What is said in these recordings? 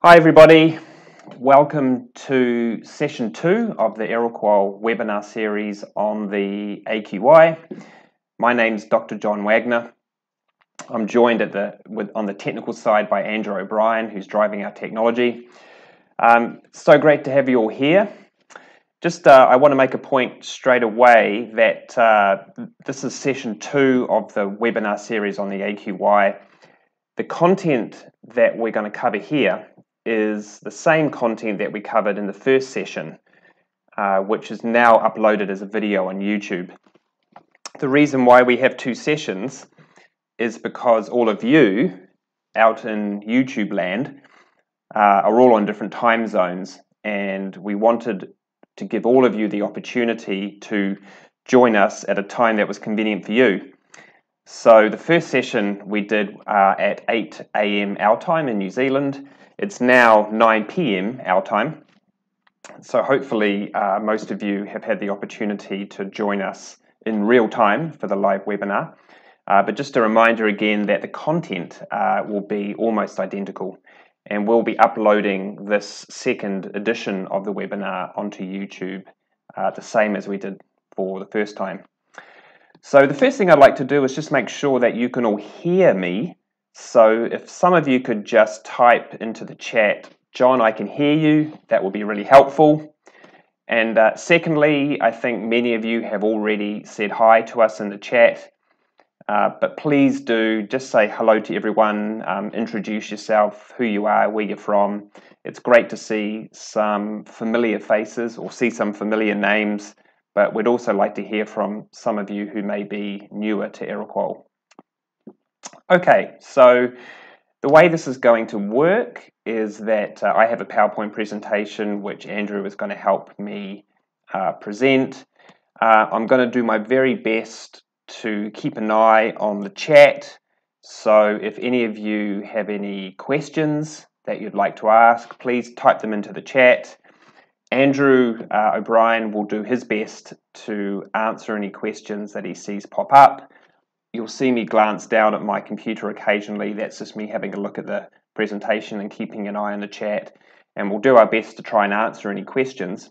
Hi everybody, welcome to session 2 of the Aeroqual webinar series on the AQY. My name's Dr. John Wagner. I'm joined on the technical side by Andrew O'Brien, who's driving our technology. So great to have you all here. I want to make a point straight away that this is session 2 of the webinar series on the AQY. The content that we're going to cover here is the same content that we covered in the first session, which is now uploaded as a video on YouTube. The reason why we have 2 sessions is because all of you out in YouTube land are all on different time zones, and we wanted to give all of you the opportunity to join us at a time that was convenient for you. So the first session we did at 8 AM our time in New Zealand. It's now 9 PM our time. So hopefully most of you have had the opportunity to join us in real time for the live webinar. But just a reminder again that the content will be almost identical, and we'll be uploading this second edition of the webinar onto YouTube the same as we did for the first time. So the first thing I'd like to do is just make sure that you can all hear me. So if some of you could just type into the chat, John, I can hear you, that would be really helpful. And secondly, I think many of you have already said hi to us in the chat, but please do just say hello to everyone, introduce yourself, who you are, where you're from. It's great to see some familiar faces or see some familiar names, but we'd also like to hear from some of you who may be newer to Aeroqual. Okay, so the way this is going to work is that I have a PowerPoint presentation which Andrew is going to help me present. I'm going to do my very best to keep an eye on the chat, so if any of you have any questions that you'd like to ask, please type them into the chat. Andrew O'Brien will do his best to answer any questions that he sees pop up. You'll see me glance down at my computer occasionally. That's just me having a look at the presentation and keeping an eye on the chat, and we'll do our best to try and answer any questions.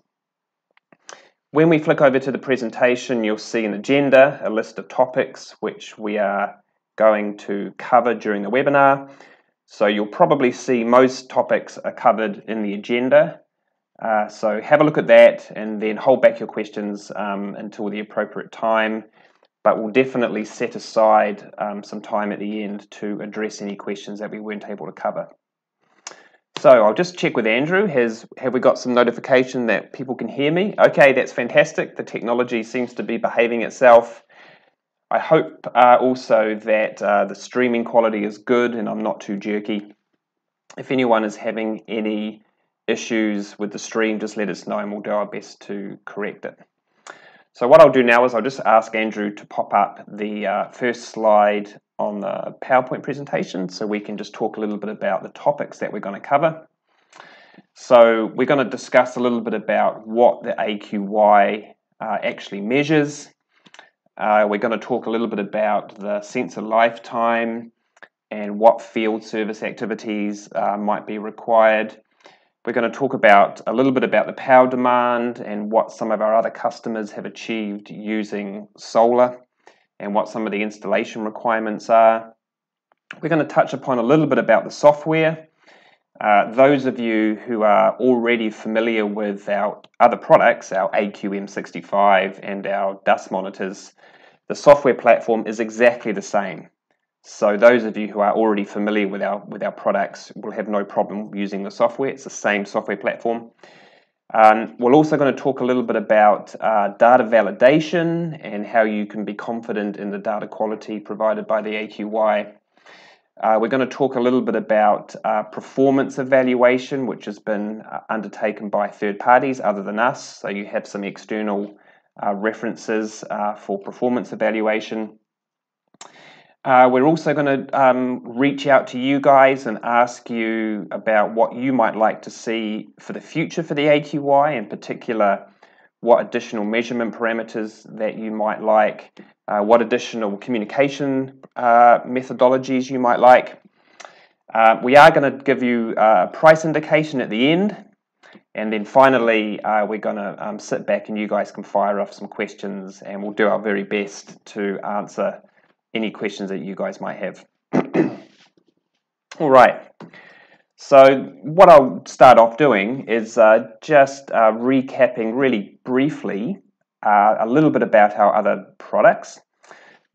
When we flick over to the presentation, you'll see an agenda, a list of topics which we are going to cover during the webinar. So you'll probably see most topics are covered in the agenda. So have a look at that and then hold back your questions until the appropriate time. But we'll definitely set aside some time at the end to address any questions that we weren't able to cover. So I'll just check with Andrew. Have we got some notification that people can hear me? Okay, that's fantastic. The technology seems to be behaving itself. I hope also that the streaming quality is good and I'm not too jerky. If anyone is having any issues with the stream, just let us know and we'll do our best to correct it. So what I'll do now is I'll just ask Andrew to pop up the first slide on the PowerPoint presentation so we can just talk a little bit about the topics that we're going to cover. So we're going to discuss a little bit about what the AQY actually measures. We're going to talk a little bit about the sensor lifetime and what field service activities might be required. We're going to talk a little bit about the power demand and what some of our other customers have achieved using solar and what some of the installation requirements are. We're going to touch upon a little bit about the software. Those of you who are already familiar with our other products, our AQM65 and our dust monitors, the software platform is exactly the same. So those of you who are already familiar with our products will have no problem using the software. It's the same software platform. We're also going to talk a little bit about data validation and how you can be confident in the data quality provided by the AQY. We're going to talk a little bit about performance evaluation, which has been undertaken by third parties other than us. So you have some external references for performance evaluation. We're also going to reach out to you guys and ask you about what you might like to see for the future for the AQY, in particular, what additional measurement parameters that you might like, what additional communication methodologies you might like. We are going to give you a price indication at the end, and then finally we're going to sit back and you guys can fire off some questions, and we'll do our very best to answer any questions that you guys might have. All right, so what I'll start off doing is just recapping really briefly a little bit about our other products.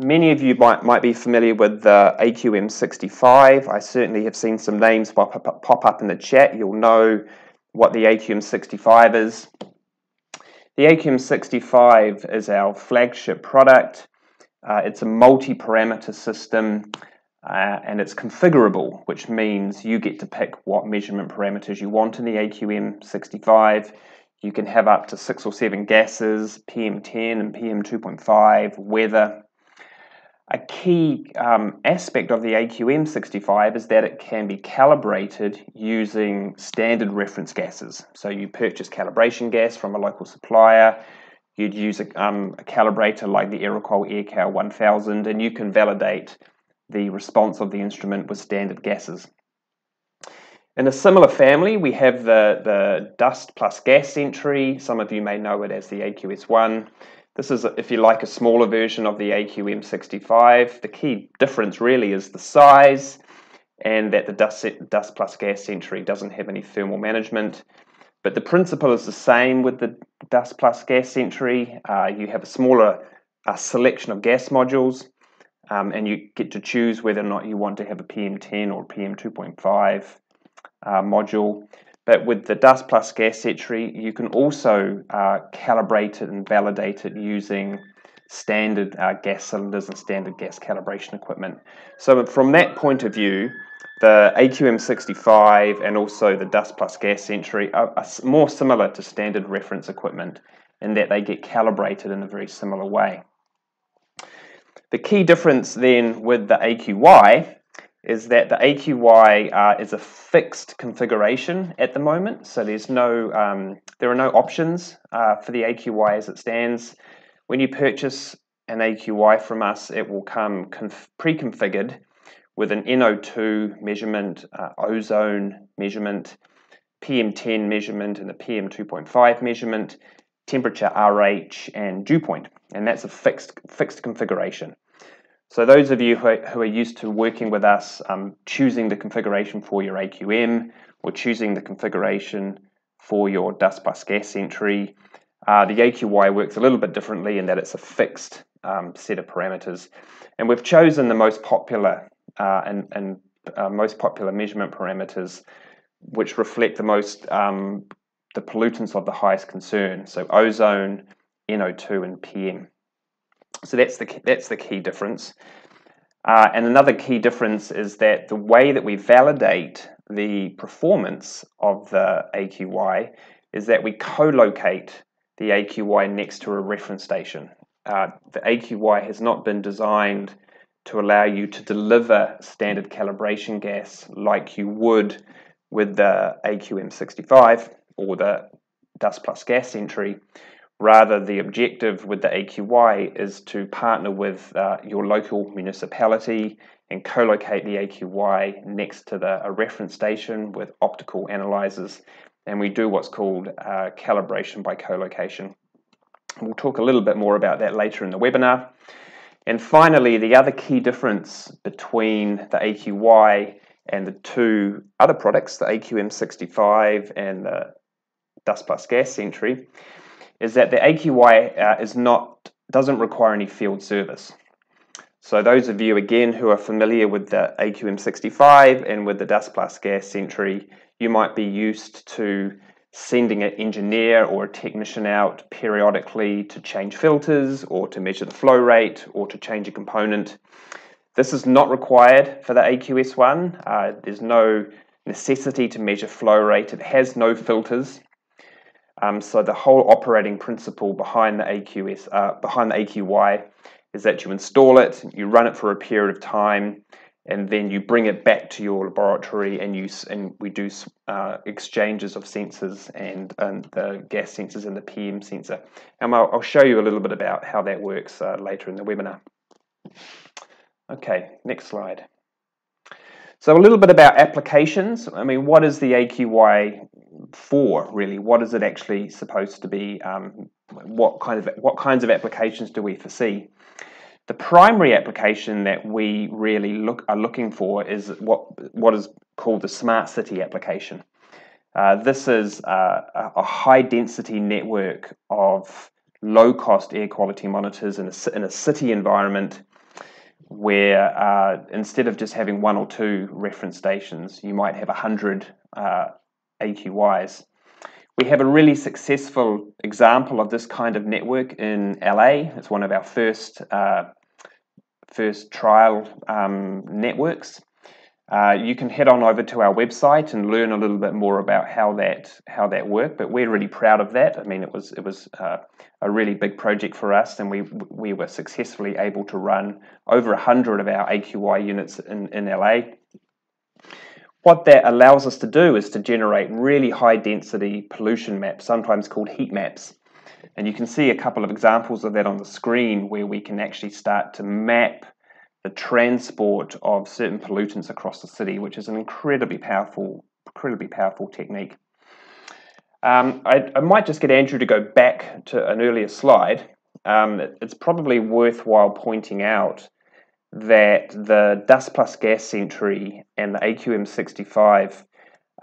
Many of you might be familiar with the AQM65. I certainly have seen some names pop up in the chat. You'll know what the AQM65 is. The AQM65 is our flagship product. It's a multi-parameter system and it's configurable, which means you get to pick what measurement parameters you want in the AQM65. You can have up to 6 or 7 gases, PM10 and PM2.5, weather. A key aspect of the AQM65 is that it can be calibrated using standard reference gases. So you purchase calibration gas from a local supplier, you'd use a calibrator like the Aeroqual AQY 1000, and you can validate the response of the instrument with standard gases. In a similar family, we have the dust plus gas entry. Some of you may know it as the AQS1. This is, if you like, a smaller version of the AQM65. The key difference really is the size and that the dust plus gas entry doesn't have any thermal management. But the principle is the same with the dust plus gas entry. You have a smaller selection of gas modules and you get to choose whether or not you want to have a PM10 or PM2.5 module. But with the dust plus gas entry, you can also calibrate it and validate it using standard gas cylinders and standard gas calibration equipment. So from that point of view, the AQM65 and also the dust plus gas entry are more similar to standard reference equipment in that they get calibrated in a very similar way. The key difference then with the AQY is that the AQY is a fixed configuration at the moment, so there are no options for the AQY as it stands. When you purchase an AQY from us, it will come pre-configured with an NO2 measurement, ozone measurement, PM10 measurement, and a PM2.5 measurement, temperature, RH, and dew point, and that's a fixed configuration. So those of you who are used to working with us, choosing the configuration for your AQM or choosing the configuration for your dust plus gas entry, the AQY works a little bit differently in that it's a fixed set of parameters. And we've chosen the most popular most popular measurement parameters which reflect the most the pollutants of the highest concern. So ozone, NO2, and PM. So that's the key difference. And another key difference is that the way that we validate the performance of the AQY is that we co-locate the AQY next to a reference station. The AQY has not been designed to allow you to deliver standard calibration gas like you would with the AQM65 or the dust plus gas entry. Rather, the objective with the AQY is to partner with your local municipality and co-locate the AQY next to a reference station with optical analyzers, and we do what's called calibration by co-location. We'll talk a little bit more about that later in the webinar. And finally, the other key difference between the AQY and the two other products, the AQM65 and the dust plus gas entry, is that the AQY doesn't require any field service. So those of you, again, who are familiar with the AQM65 and with the dust plus gas entry, you might be used to sending an engineer or a technician out periodically to change filters or to measure the flow rate or to change a component. This is not required for the AQS1. There's no necessity to measure flow rate. It has no filters. So the whole operating principle behind the AQY is that you install it, you run it for a period of time, and then you bring it back to your laboratory and we do exchanges of sensors and the gas sensors and the PM sensor. And I'll show you a little bit about how that works later in the webinar. Okay, next slide. So a little bit about applications. I mean, what is the AQY for, really? What is it actually supposed to be? What kinds of applications do we foresee? The primary application that we really are looking for is what is called the smart city application. This is a high-density network of low-cost air quality monitors in a city environment where instead of just having 1 or 2 reference stations, you might have 100 AQYs. We have a really successful example of this kind of network in LA. It's one of our first trial networks. You can head on over to our website and learn a little bit more about how that worked. But we're really proud of that. I mean, it was a really big project for us, and we were successfully able to run over 100 of our AQY units in LA. What that allows us to do is to generate really high density pollution maps, sometimes called heat maps. And you can see a couple of examples of that on the screen where we can actually start to map the transport of certain pollutants across the city, which is an incredibly powerful technique. I might just get Andrew to go back to an earlier slide. It's probably worthwhile pointing out that the dust plus gas sentry and the AQM65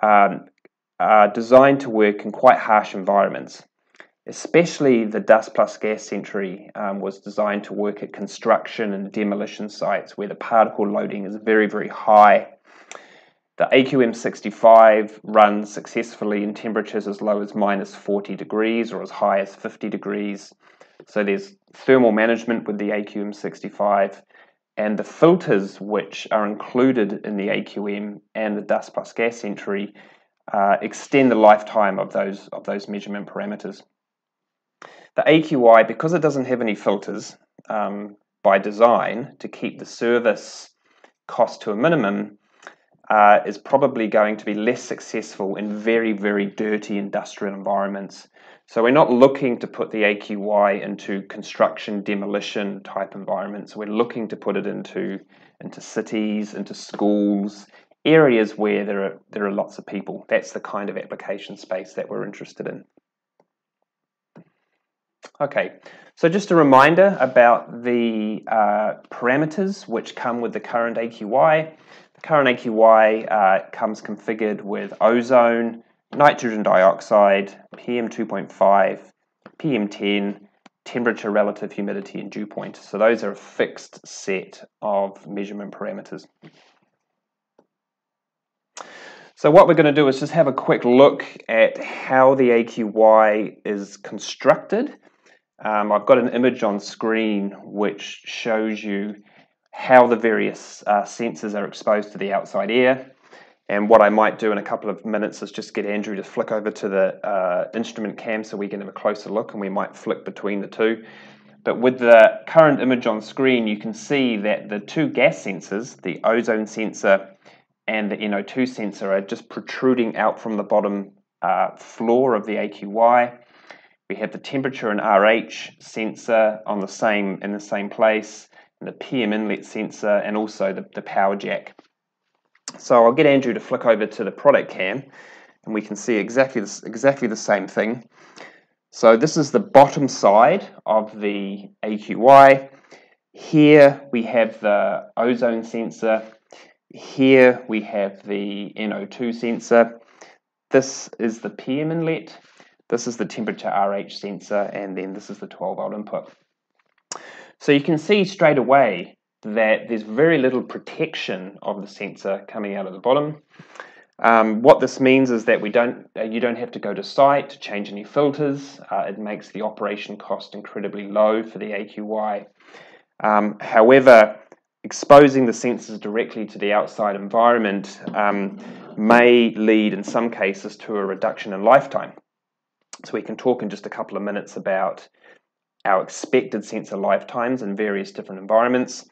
are designed to work in quite harsh environments. Especially the dust plus gas sentry was designed to work at construction and demolition sites where the particle loading is very, very high. The AQM65 runs successfully in temperatures as low as -40 degrees or as high as 50 degrees. So there's thermal management with the AQM65, and the filters which are included in the AQM and the dust plus gas sentry extend the lifetime of those measurement parameters. The AQY, because it doesn't have any filters by design to keep the service cost to a minimum, is probably going to be less successful in very, very dirty industrial environments. So we're not looking to put the AQY into construction, demolition type environments. We're looking to put it into cities, into schools, areas where there are lots of people. That's the kind of application space that we're interested in. Okay, so just a reminder about the parameters which come with the current AQY. The current AQY comes configured with ozone, nitrogen dioxide, PM2.5, PM10, temperature, relative humidity, and dew point. So those are a fixed set of measurement parameters. So what we're going to do is just have a quick look at how the AQY is constructed. I've got an image on screen which shows you how the various sensors are exposed to the outside air. And what I might do in a couple of minutes is just get Andrew to flick over to the instrument cam so we can have a closer look, and we might flick between the two. But with the current image on screen, you can see that the 2 gas sensors, the ozone sensor and the NO2 sensor, are just protruding out from the bottom floor of the AQY. We have the temperature and RH sensor in the same place, and the PM inlet sensor, and also the power jack. So I'll get Andrew to flick over to the product cam, and we can see exactly the same thing. So this is the bottom side of the AQY. Here we have the ozone sensor. Here we have the NO2 sensor. This is the PM inlet. This is the temperature RH sensor, and then this is the 12-volt input. So you can see straight away that there's very little protection of the sensor coming out of the bottom. What this means is that you don't have to go to site to change any filters. It makes the operation cost incredibly low for the AQY. However, exposing the sensors directly to the outside environment may lead in some cases to a reduction in lifetime. So we can talk in just a couple of minutes about our expected sensor lifetimes in various different environments.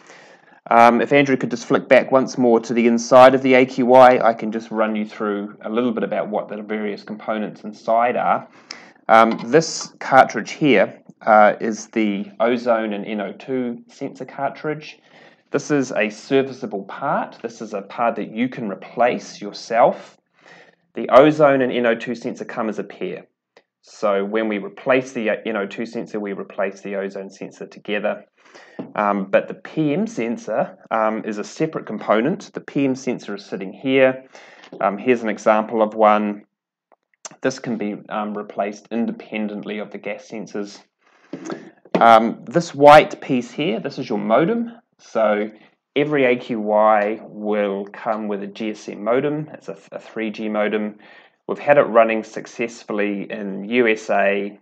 If Andrew could just flick back once more to the inside of the AQY, I can just run you through a little bit about what the various components inside are. This cartridge here is the ozone and NO2 sensor cartridge. This is a serviceable part. This is a part that you can replace yourself. The ozone and NO2 sensor come as a pair. So when we replace the NO2 sensor, we replace the ozone sensor together. But the PM sensor is a separate component. The PM sensor is sitting here. Here's an example of one. This can be replaced independently of the gas sensors. This white piece here, this is your modem. So every AQY will come with a GSM modem. It's a 3G modem. We've had it running successfully in USA,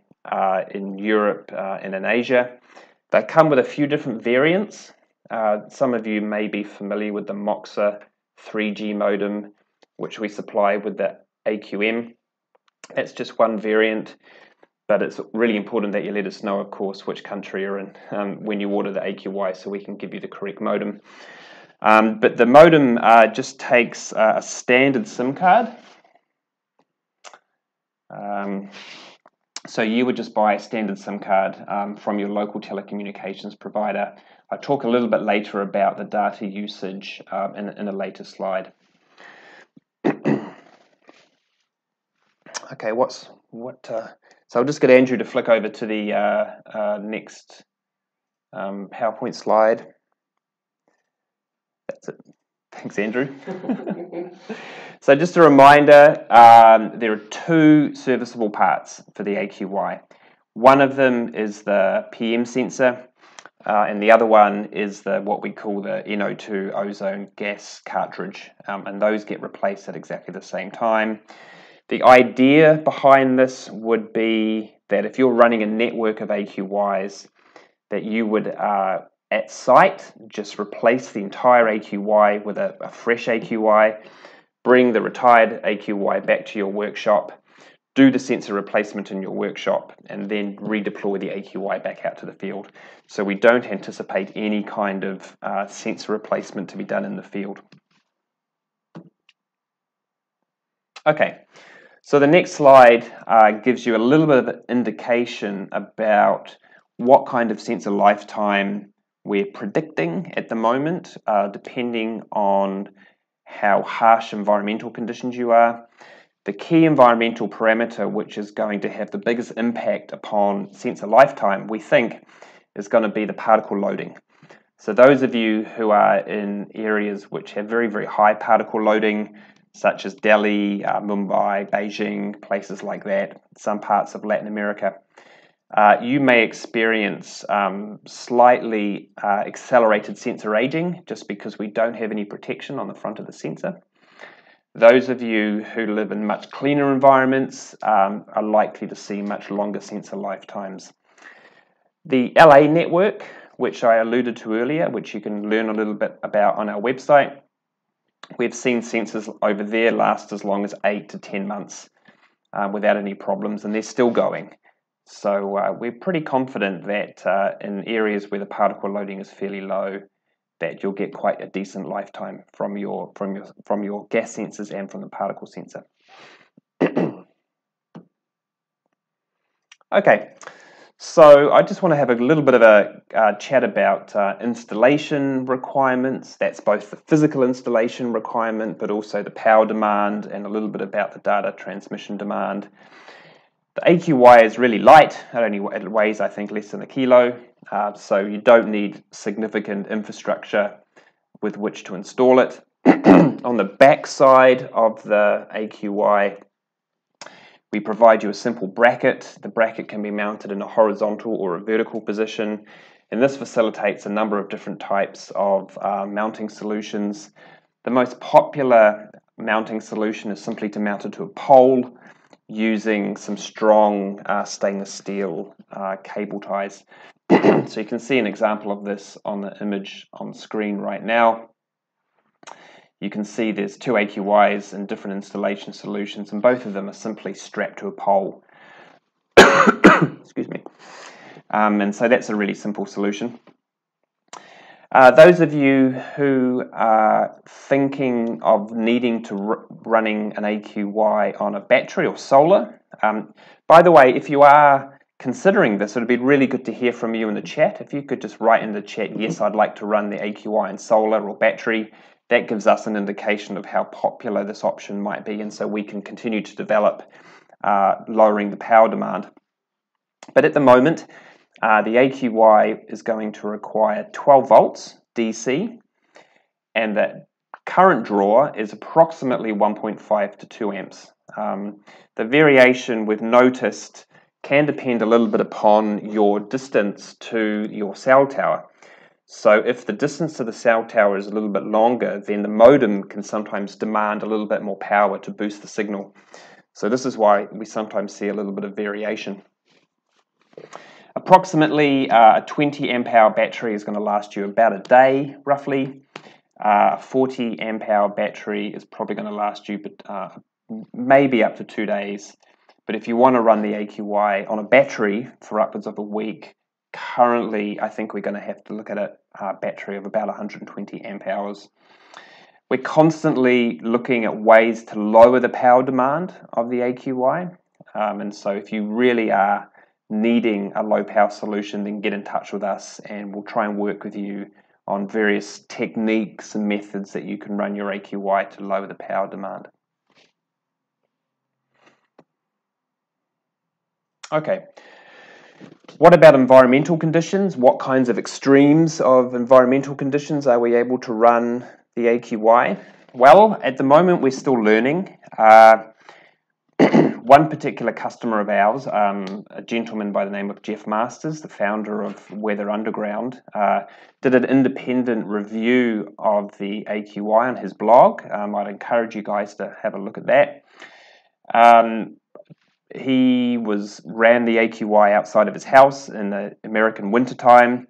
in Europe, and in Asia. They come with a few different variants. Some of you may be familiar with the Moxa 3G modem, which we supply with the AQM. That's just one variant, but it's really important that you let us know, of course, which country you're in when you order the AQY so we can give you the correct modem. But the modem just takes a standard SIM card. So you would just buy a standard SIM card from your local telecommunications provider. I'll talk a little bit later about the data usage in a later slide. Okay, so I'll just get Andrew to flick over to the next PowerPoint slide. That's it. Thanks, Andrew. So just a reminder, there are two serviceable parts for the AQY. One of them is the PM sensor, and the other one is what we call the NO2 ozone gas cartridge, and those get replaced at exactly the same time. The idea behind this would be that if you're running a network of AQYs, that you would at site just replace the entire AQY with a fresh AQY, bring the retired AQY back to your workshop, do the sensor replacement in your workshop, and then redeploy the AQY back out to the field. So we don't anticipate any kind of sensor replacement to be done in the field. Okay, so the next slide gives you a little bit of an indication about what kind of sensor lifetime we're predicting at the moment, depending on how harsh environmental conditions you are. The key environmental parameter which is going to have the biggest impact upon sensor lifetime, we think, is going to be the particle loading. So those of you who are in areas which have very, very high particle loading, such as Delhi, Mumbai, Beijing, places like that, some parts of Latin America, you may experience slightly accelerated sensor aging just because we don't have any protection on the front of the sensor. Those of you who live in much cleaner environments are likely to see much longer sensor lifetimes. The LA network, which I alluded to earlier, which you can learn a little bit about on our website, we've seen sensors over there last as long as 8 to 10 months without any problems, and they're still going. So we're pretty confident that in areas where the particle loading is fairly low, that you'll get quite a decent lifetime from your gas sensors and from the particle sensor. Okay, so I just want to have a little bit of a chat about installation requirements. That's both the physical installation requirement, but also the power demand, and a little bit about the data transmission demand. The AQY is really light. It weighs, I think, less than a kilo. So you don't need significant infrastructure with which to install it. On the back side of the AQY, we provide you a simple bracket. The bracket can be mounted in a horizontal or a vertical position, and this facilitates a number of different types of mounting solutions. The most popular mounting solution is simply to mount it to a pole using some strong stainless steel cable ties. So you can see an example of this on the image on screen right now. You can see there's two AQYs in different installation solutions, and both of them are simply strapped to a pole. Excuse me. And so that's a really simple solution. Those of you who are thinking of needing to running an AQY on a battery or solar, by the way, if you are considering this, it would be really good to hear from you in the chat. If you could just write in the chat, yes, I'd like to run the AQY in solar or battery. That gives us an indication of how popular this option might be, and so we can continue to develop lowering the power demand. But at the moment, the AQY is going to require 12 volts DC, and the current draw is approximately 1.5 to 2 amps. The variation we've noticed can depend a little bit upon your distance to your cell tower. So if the distance to the cell tower is a little bit longer, then the modem can sometimes demand a little bit more power to boost the signal. So this is why we sometimes see a little bit of variation. Approximately a 20 amp hour battery is going to last you about a day, roughly. A 40 amp hour battery is probably going to last you maybe up to 2 days. But if you want to run the AQY on a battery for upwards of a week, currently I think we're going to have to look at a battery of about 120 amp hours. We're constantly looking at ways to lower the power demand of the AQY. And so if you really are needing a low power solution, then get in touch with us and we'll try and work with you on various techniques and methods that you can run your AQY to lower the power demand. Okay, what about environmental conditions? What kinds of extremes of environmental conditions are we able to run the AQY? Well, at the moment we're still learning. One particular customer of ours, a gentleman by the name of Jeff Masters, the founder of Weather Underground, did an independent review of the AQY on his blog. I'd encourage you guys to have a look at that. He ran the AQY outside of his house in the American wintertime.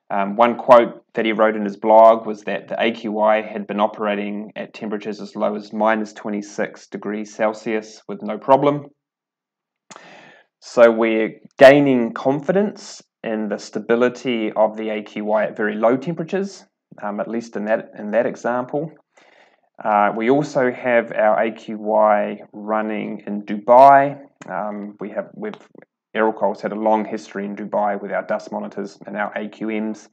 One quote that he wrote in his blog was that the AQY had been operating at temperatures as low as minus 26 degrees Celsius with no problem. So we're gaining confidence in the stability of the AQY at very low temperatures, at least in that example. We also have our AQY running in Dubai. Aeroqual's had a long history in Dubai with our dust monitors and our AQMs.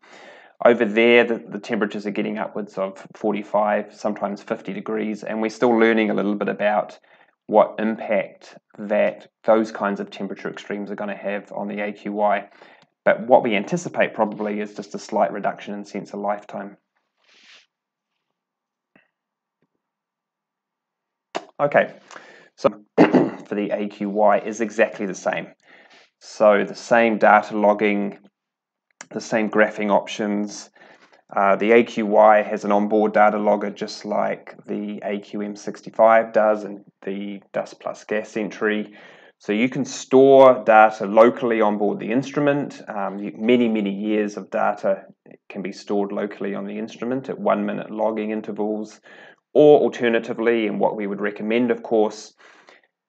Over there, the temperatures are getting upwards of 45, sometimes 50 degrees, and we're still learning a little bit about what impact those kinds of temperature extremes are going to have on the AQY. But what we anticipate probably is just a slight reduction in sensor lifetime. Okay, so for the AQY is exactly the same. So the same data logging, the same graphing options. The AQY has an onboard data logger just like the AQM65 does and the Dust Plus Gas Entry. So you can store data locally on board the instrument. Many years of data can be stored locally on the instrument at 1 minute logging intervals. Or alternatively, and what we would recommend, of course,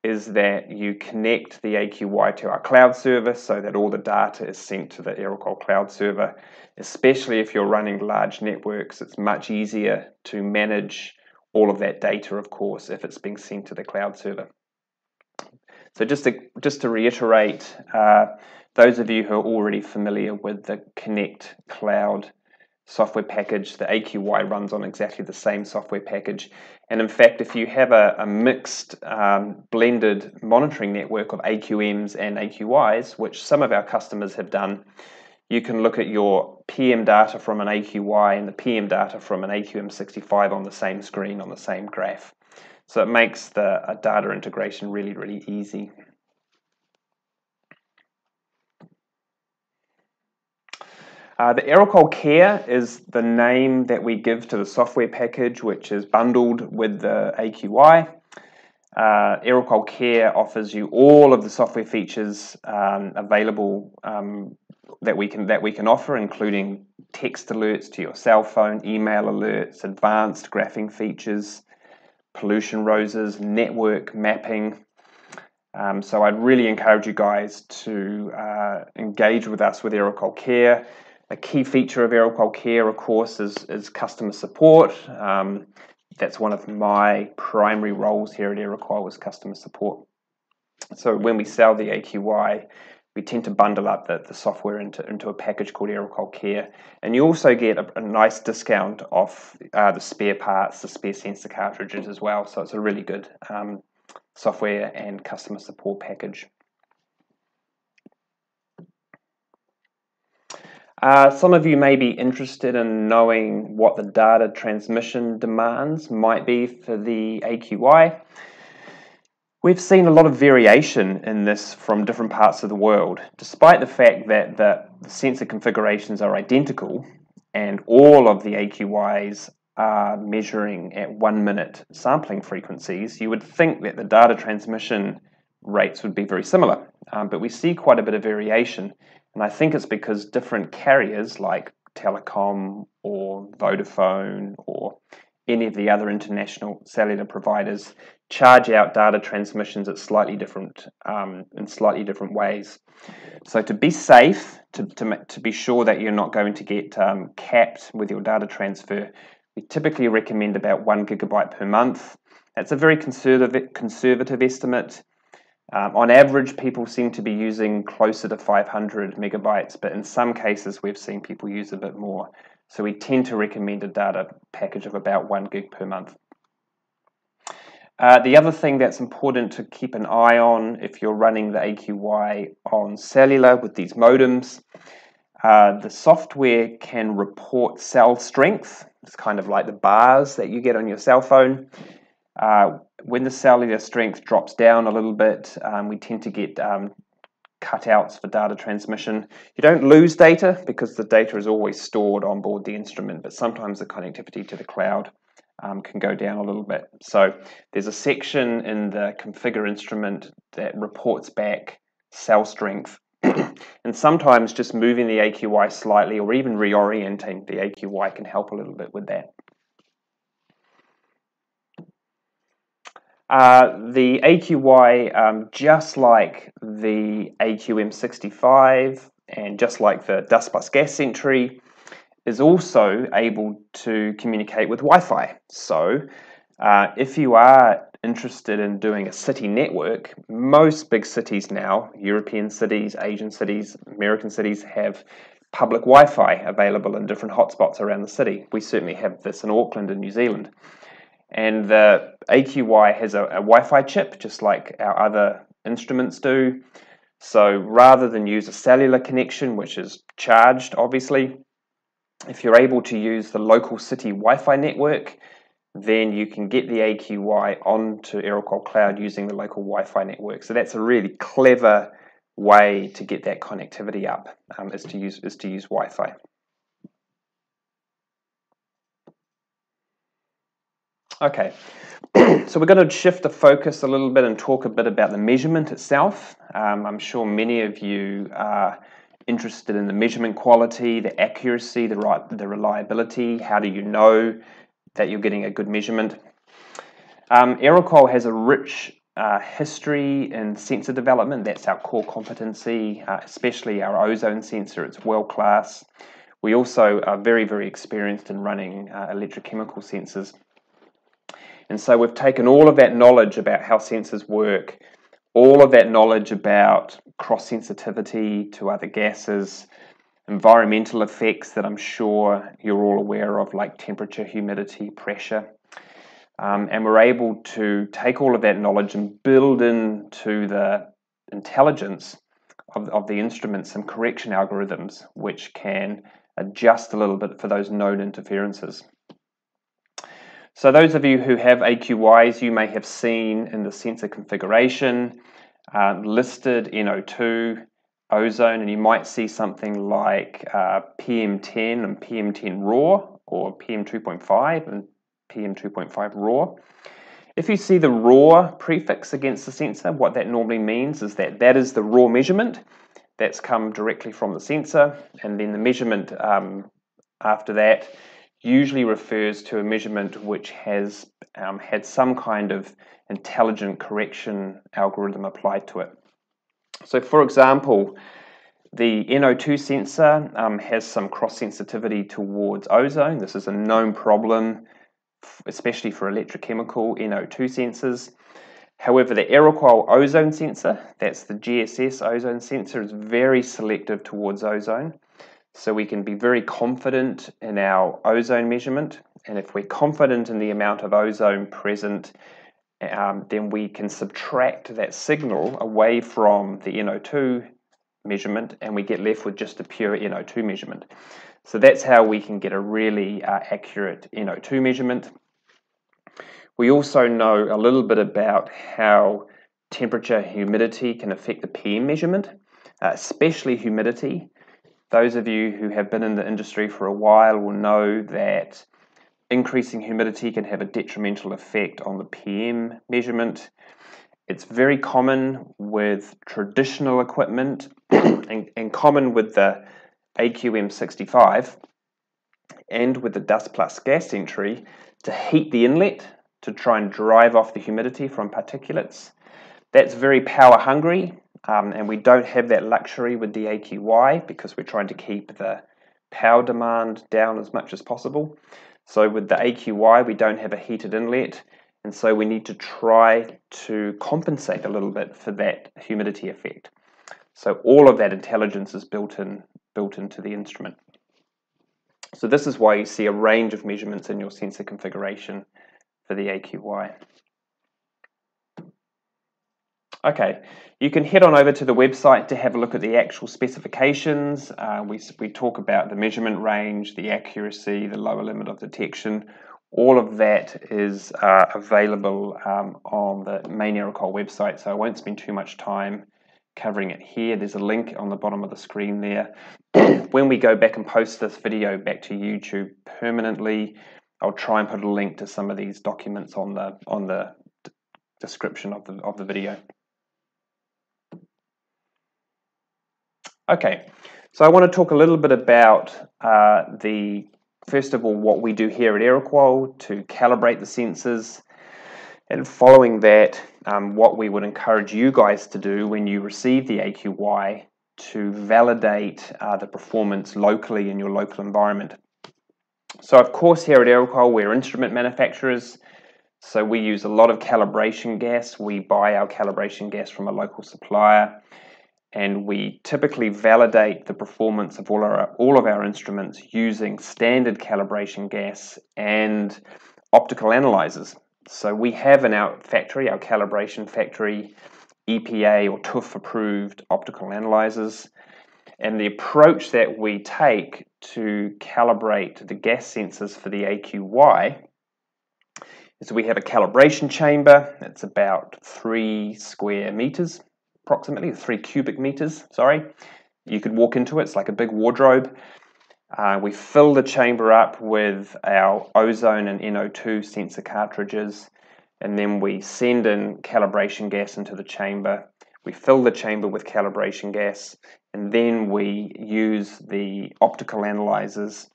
is that you connect the AQY to our cloud server so that all the data is sent to the Aeroqual cloud server. Especially if you're running large networks, it's much easier to manage all of that data, of course, if it's being sent to the cloud server. So just to reiterate, those of you who are already familiar with the Connect Cloud software package, the AQY runs on exactly the same software package. And in fact, if you have a mixed blended monitoring network of AQMs and AQYs, which some of our customers have done, you can look at your PM data from an AQY and the PM data from an AQM65 on the same screen, on the same graph. So it makes the data integration really easy. The Aeroqual Care is the name that we give to the software package, which is bundled with the AQY. Aeroqual Care offers you all of the software features available that we can offer, including text alerts to your cell phone, email alerts, advanced graphing features, pollution roses, network mapping. So I'd really encourage you guys to engage with us with Aeroqual Care. A key feature of Aeroqual Care, of course, is customer support. That's one of my primary roles here at Aeroqual, is customer support. So when we sell the AQY, we tend to bundle up the software into a package called Aeroqual Care, and you also get a nice discount off the spare parts, the spare sensor cartridges as well. So it's a really good software and customer support package. Some of you may be interested in knowing what the data transmission demands might be for the AQY. We've seen a lot of variation in this from different parts of the world, despite the fact that the sensor configurations are identical and all of the AQYs are measuring at 1 minute sampling frequencies. You would think that the data transmission rates would be very similar, but we see quite a bit of variation. And I think it's because different carriers like Telecom or Vodafone or any of the other international cellular providers charge out data transmissions at slightly different in slightly different ways. So to be safe, to be sure that you're not going to get capped with your data transfer, we typically recommend about 1 gigabyte per month. That's a very conservative estimate. On average, people seem to be using closer to 500 megabytes, but in some cases we've seen people use a bit more. So we tend to recommend a data package of about 1 gig per month. The other thing that's important to keep an eye on if you're running the AQY on cellular with these modems, the software can report cell strength. It's kind of like the bars that you get on your cell phone. When the cellular strength drops down a little bit, we tend to get cutouts for data transmission. You don't lose data because the data is always stored on board the instrument, but sometimes the connectivity to the cloud can go down a little bit. So there's a section in the configure instrument that reports back cell strength. And sometimes just moving the AQY slightly or even reorienting the AQY can help a little bit with that. The AQY, just like the AQM65 and just like the Dust Bus Gas Sentry, is also able to communicate with Wi-Fi. So if you are interested in doing a city network, most big cities now, European cities, Asian cities, American cities, have public Wi-Fi available in different hotspots around the city. We certainly have this in Auckland and New Zealand. And the AQY has a Wi-Fi chip, just like our other instruments do. So rather than use a cellular connection, which is charged, obviously, if you're able to use the local city Wi-Fi network, then you can get the AQY onto Aeroqual Cloud using the local Wi-Fi network. So that's a really clever way to get that connectivity up, is to use Wi-Fi. Okay, so we're going to shift the focus a little bit and talk a bit about the measurement itself. I'm sure many of you are interested in the measurement quality, the accuracy, the reliability. How do you know that you're getting a good measurement? Aeroqual has a rich history in sensor development. That's our core competency, especially our ozone sensor. It's world-class. We also are very, very experienced in running electrochemical sensors. And so we've taken all of that knowledge about how sensors work, all of that knowledge about cross-sensitivity to other gases, environmental effects that I'm sure you're all aware of, like temperature, humidity, pressure. And we're able to take all of that knowledge and build into the intelligence of the instrument some correction algorithms which can adjust a little bit for those known interferences. So those of you who have AQYs, you may have seen in the sensor configuration listed NO2, ozone, and you might see something like PM10 and PM10 raw, or PM2.5 and PM2.5 raw. If you see the raw prefix against the sensor, what that normally means is that that is the raw measurement that's come directly from the sensor, and then the measurement after that usually refers to a measurement which has had some kind of intelligent correction algorithm applied to it. So for example, the NO2 sensor has some cross-sensitivity towards ozone. This is a known problem, especially for electrochemical NO2 sensors. However, the Aeroqual ozone sensor, that's the GSS ozone sensor, is very selective towards ozone. So we can be very confident in our ozone measurement. And if we're confident in the amount of ozone present, then we can subtract that signal away from the NO2 measurement, and we get left with just a pure NO2 measurement. So that's how we can get a really accurate NO2 measurement. We also know a little bit about how temperature, humidity can affect the PM measurement, especially humidity. Those of you who have been in the industry for a while will know that increasing humidity can have a detrimental effect on the PM measurement. It's very common with traditional equipment and common with the AQM65 and with the dust plus gas entry to heat the inlet to try and drive off the humidity from particulates. That's very power hungry, and we don't have that luxury with the AQY because we're trying to keep the power demand down as much as possible. So with the AQY, we don't have a heated inlet, and so we need to try to compensate a little bit for that humidity effect. So all of that intelligence is built into the instrument. So this is why you see a range of measurements in your sensor configuration for the AQY. Okay, you can head on over to the website to have a look at the actual specifications. We talk about the measurement range, the accuracy, the lower limit of detection. All of that is available on the main Aeroqual website, so I won't spend too much time covering it here. There's a link on the bottom of the screen there. When we go back and post this video back to YouTube permanently, I'll try and put a link to some of these documents on the description of the video. Okay, so I want to talk a little bit about first of all, what we do here at Aeroqual to calibrate the sensors, and following that, what we would encourage you guys to do when you receive the AQY to validate the performance locally in your local environment. So of course here at Aeroqual we're instrument manufacturers, so we use a lot of calibration gas. We buy our calibration gas from a local supplier, and we typically validate the performance of all of our instruments using standard calibration gas and optical analyzers. So we have in our factory, our calibration factory, EPA or TÜV approved optical analyzers, and the approach that we take to calibrate the gas sensors for the AQY is we have a calibration chamber. It's about 3 square meters, approximately 3 cubic meters, sorry. You could walk into it, it's like a big wardrobe. We fill the chamber up with our ozone and NO2 sensor cartridges, and then we send in calibration gas into the chamber. We fill the chamber with calibration gas, and then we use the optical analyzers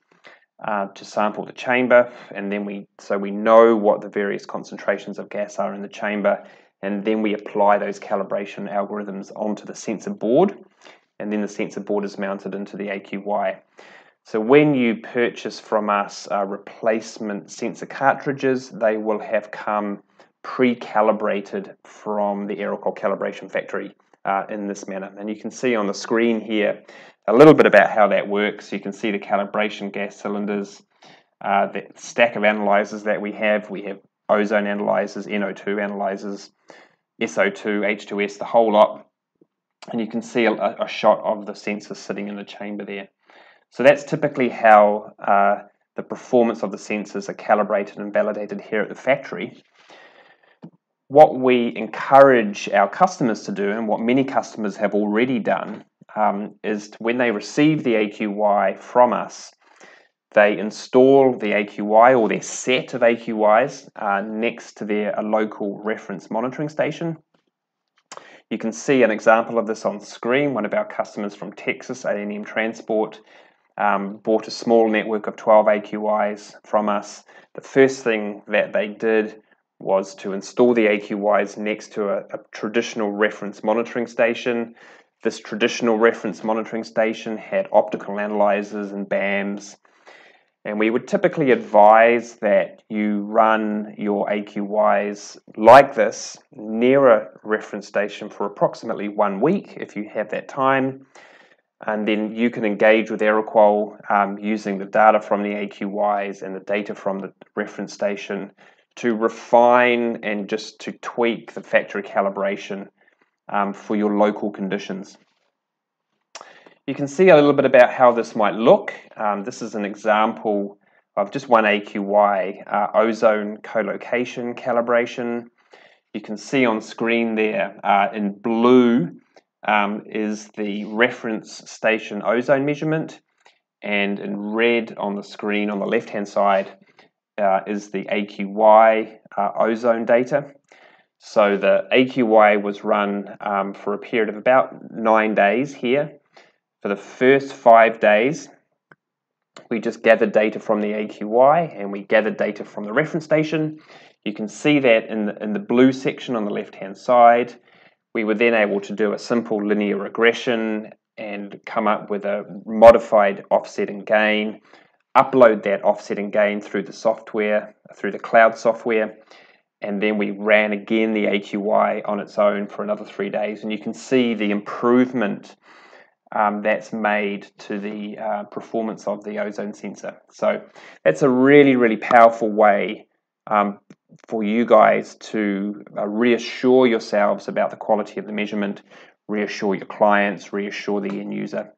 to sample the chamber, and then we know what the various concentrations of gas are in the chamber, and then we apply those calibration algorithms onto the sensor board, and then the sensor board is mounted into the AQY. So when you purchase from us replacement sensor cartridges, they will have come pre-calibrated from the Aeroqual calibration factory in this manner. And you can see on the screen here a little bit about how that works. You can see the calibration gas cylinders, the stack of analyzers that we have. We have ozone analyzers, NO2 analyzers, SO2, H2S, the whole lot. And you can see a shot of the sensor sitting in the chamber there. So that's typically how the performance of the sensors are calibrated and validated here at the factory. What we encourage our customers to do, and what many customers have already done, is when they receive the AQY from us, they install the AQY or their set of AQYs next to their local reference monitoring station. You can see an example of this on screen. One of our customers from Texas, A&M Transport, bought a small network of 12 AQYs from us. The first thing that they did was to install the AQYs next to a traditional reference monitoring station. This traditional reference monitoring station had optical analyzers and BAMs, And we would typically advise that you run your AQYs like this near a reference station for approximately 1 week if you have that time. And then you can engage with Aeroqual using the data from the AQYs and the data from the reference station to refine and just to tweak the factory calibration for your local conditions. You can see a little bit about how this might look. This is an example of just one AQY, ozone co-location calibration. You can see on screen there in blue is the reference station ozone measurement, and in red on the screen on the left-hand side is the AQY ozone data. So the AQY was run for a period of about 9 days here. For the first 5 days, we just gathered data from the AQY and we gathered data from the reference station. You can see that in the blue section on the left-hand side. We were then able to do a simple linear regression and come up with a modified offset and gain, upload that offset and gain through the software, through the cloud software, and then we ran again the AQY on its own for another 3 days. And you can see the improvement that's made to the performance of the ozone sensor. So that's a really, really powerful way for you guys to reassure yourselves about the quality of the measurement, reassure your clients, reassure the end user.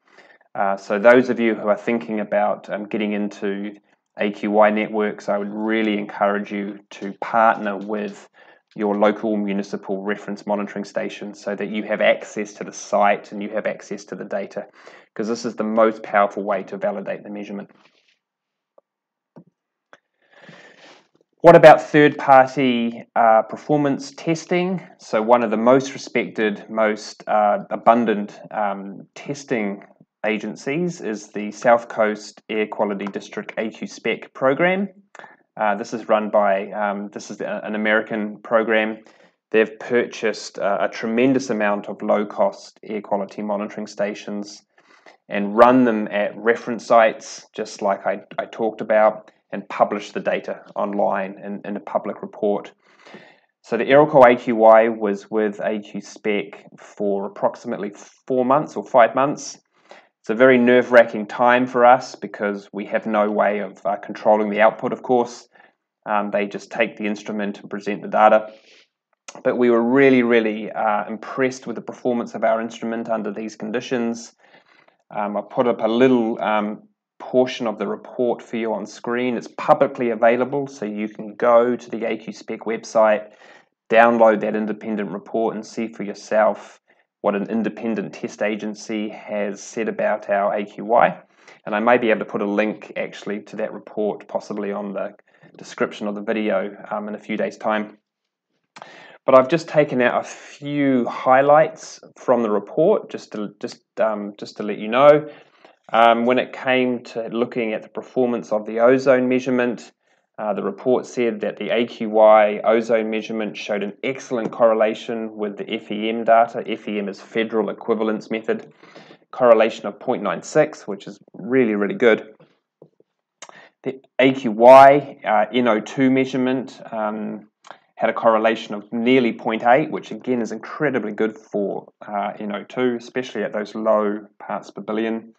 So those of you who are thinking about getting into AQY networks, I would really encourage you to partner with your local municipal reference monitoring station so that you have access to the site and you have access to the data, because this is the most powerful way to validate the measurement. What about third-party performance testing? So one of the most respected, most abundant testing agencies is the South Coast Air Quality District AQ-Spec program. This is run by, this is an American program. They've purchased a tremendous amount of low-cost air quality monitoring stations and run them at reference sites, just like I talked about, and publish the data online in a public report. So the Aeroqual AQY was with AQ-Spec for approximately 4 months or 5 months. It's a very nerve-wracking time for us because we have no way of controlling the output, of course. They just take the instrument and present the data. But we were really, really impressed with the performance of our instrument under these conditions. I put up a little portion of the report for you on screen. It's publicly available, so you can go to the AQ-Spec website, download that independent report and see for yourself what an independent test agency has said about our AQY. And I may be able to put a link actually to that report possibly on the description of the video in a few days' time. But I've just taken out a few highlights from the report just to let you know. When it came to looking at the performance of the ozone measurement, the report said that the AQY ozone measurement showed an excellent correlation with the FEM data. FEM is Federal Equivalence Method. Correlation of 0.96, which is really, really good. The AQY NO2 measurement had a correlation of nearly 0.8, which again is incredibly good for NO2, especially at those low parts per billion.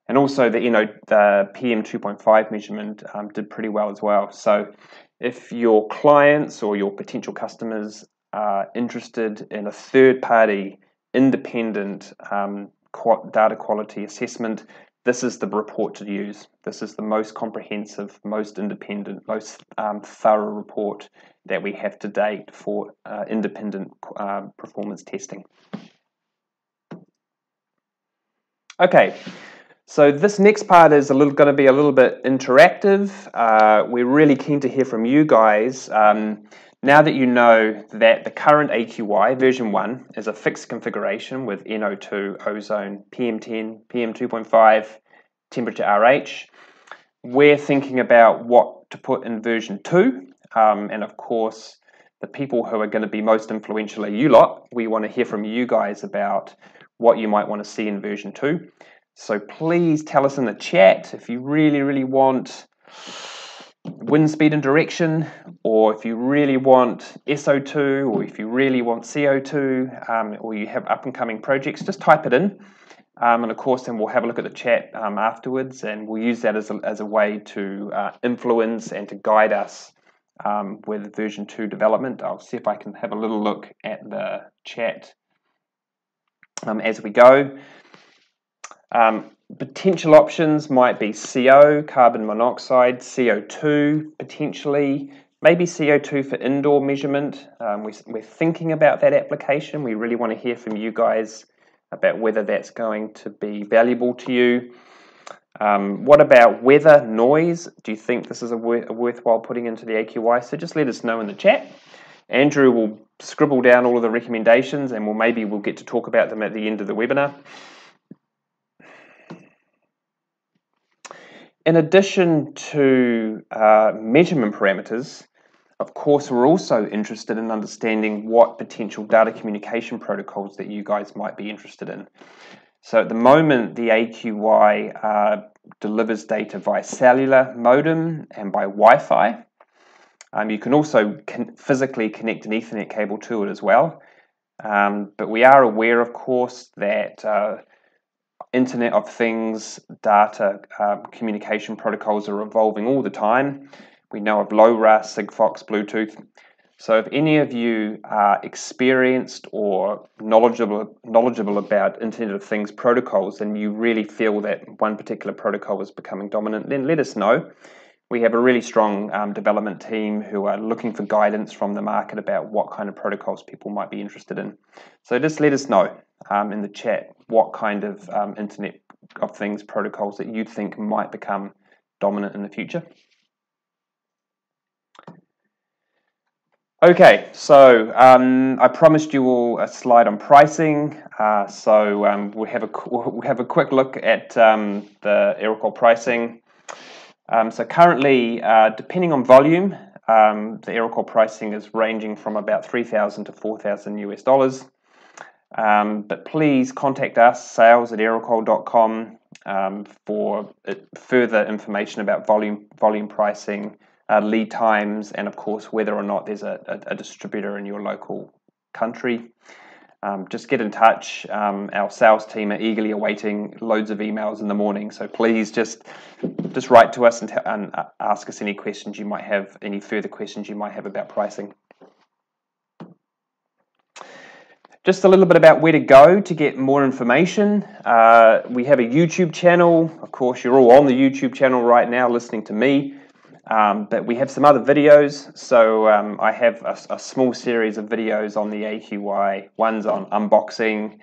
And also the PM 2.5 measurement did pretty well as well. So if your clients or your potential customers are interested in a third-party independent data quality assessment, this is the report to use. This is the most comprehensive, most independent, most thorough report that we have to date for independent performance testing. Okay. So this next part is going to be a little bit interactive. We're really keen to hear from you guys. Now that you know that the current AQY version 1 is a fixed configuration with NO2, ozone, PM10, PM2.5, temperature RH, we're thinking about what to put in version 2. And of course, the people who are going to be most influential are you lot. We want to hear from you guys about what you might want to see in version 2. So please tell us in the chat if you really want wind speed and direction, or if you really want SO2, or if you really want CO2, or you have up and coming projects, just type it in. And of course, then we'll have a look at the chat afterwards, and we'll use that as a way to influence and to guide us with version 2 development. I'll see if I can have a little look at the chat as we go. Potential options might be CO, carbon monoxide, CO2 potentially, maybe CO2 for indoor measurement. We're thinking about that application. We really want to hear from you guys about whether that's going to be valuable to you. What about weather, noise? Do you think this is a worthwhile putting into the AQY? So just let us know in the chat. Andrew will scribble down all of the recommendations, and maybe we'll get to talk about them at the end of the webinar. In addition to measurement parameters, of course, we're also interested in understanding what potential data communication protocols that you guys might be interested in. So at the moment, the AQY delivers data via cellular modem and by Wi-Fi. You can also physically connect an Ethernet cable to it as well. But we are aware, of course, that Internet of Things data communication protocols are evolving all the time. We know of LoRa, Sigfox, Bluetooth. So if any of you are experienced or knowledgeable about Internet of Things protocols, and you really feel that one particular protocol is becoming dominant, then let us know. We have a really strong development team who are looking for guidance from the market about what kind of protocols people might be interested in. So just let us know in the chat what kind of Internet of Things protocols that you think might become dominant in the future. Okay, so I promised you all a slide on pricing. We'll have a quick look at the Aeroqual pricing. So currently, depending on volume, the Aeroqual pricing is ranging from about $3,000 to $4,000 US. But please contact us, sales@aeroqual.com, for further information about volume pricing, lead times, and of course whether or not there's a distributor in your local country. Just get in touch. Our sales team are eagerly awaiting loads of emails in the morning, so please just write to us and ask us any questions you might have, any further questions you might have about pricing. Just a little bit about where to go to get more information. We have a YouTube channel. Of course, you're all on the YouTube channel right now listening to me. But we have some other videos. So I have a small series of videos on the AQY. One's on unboxing,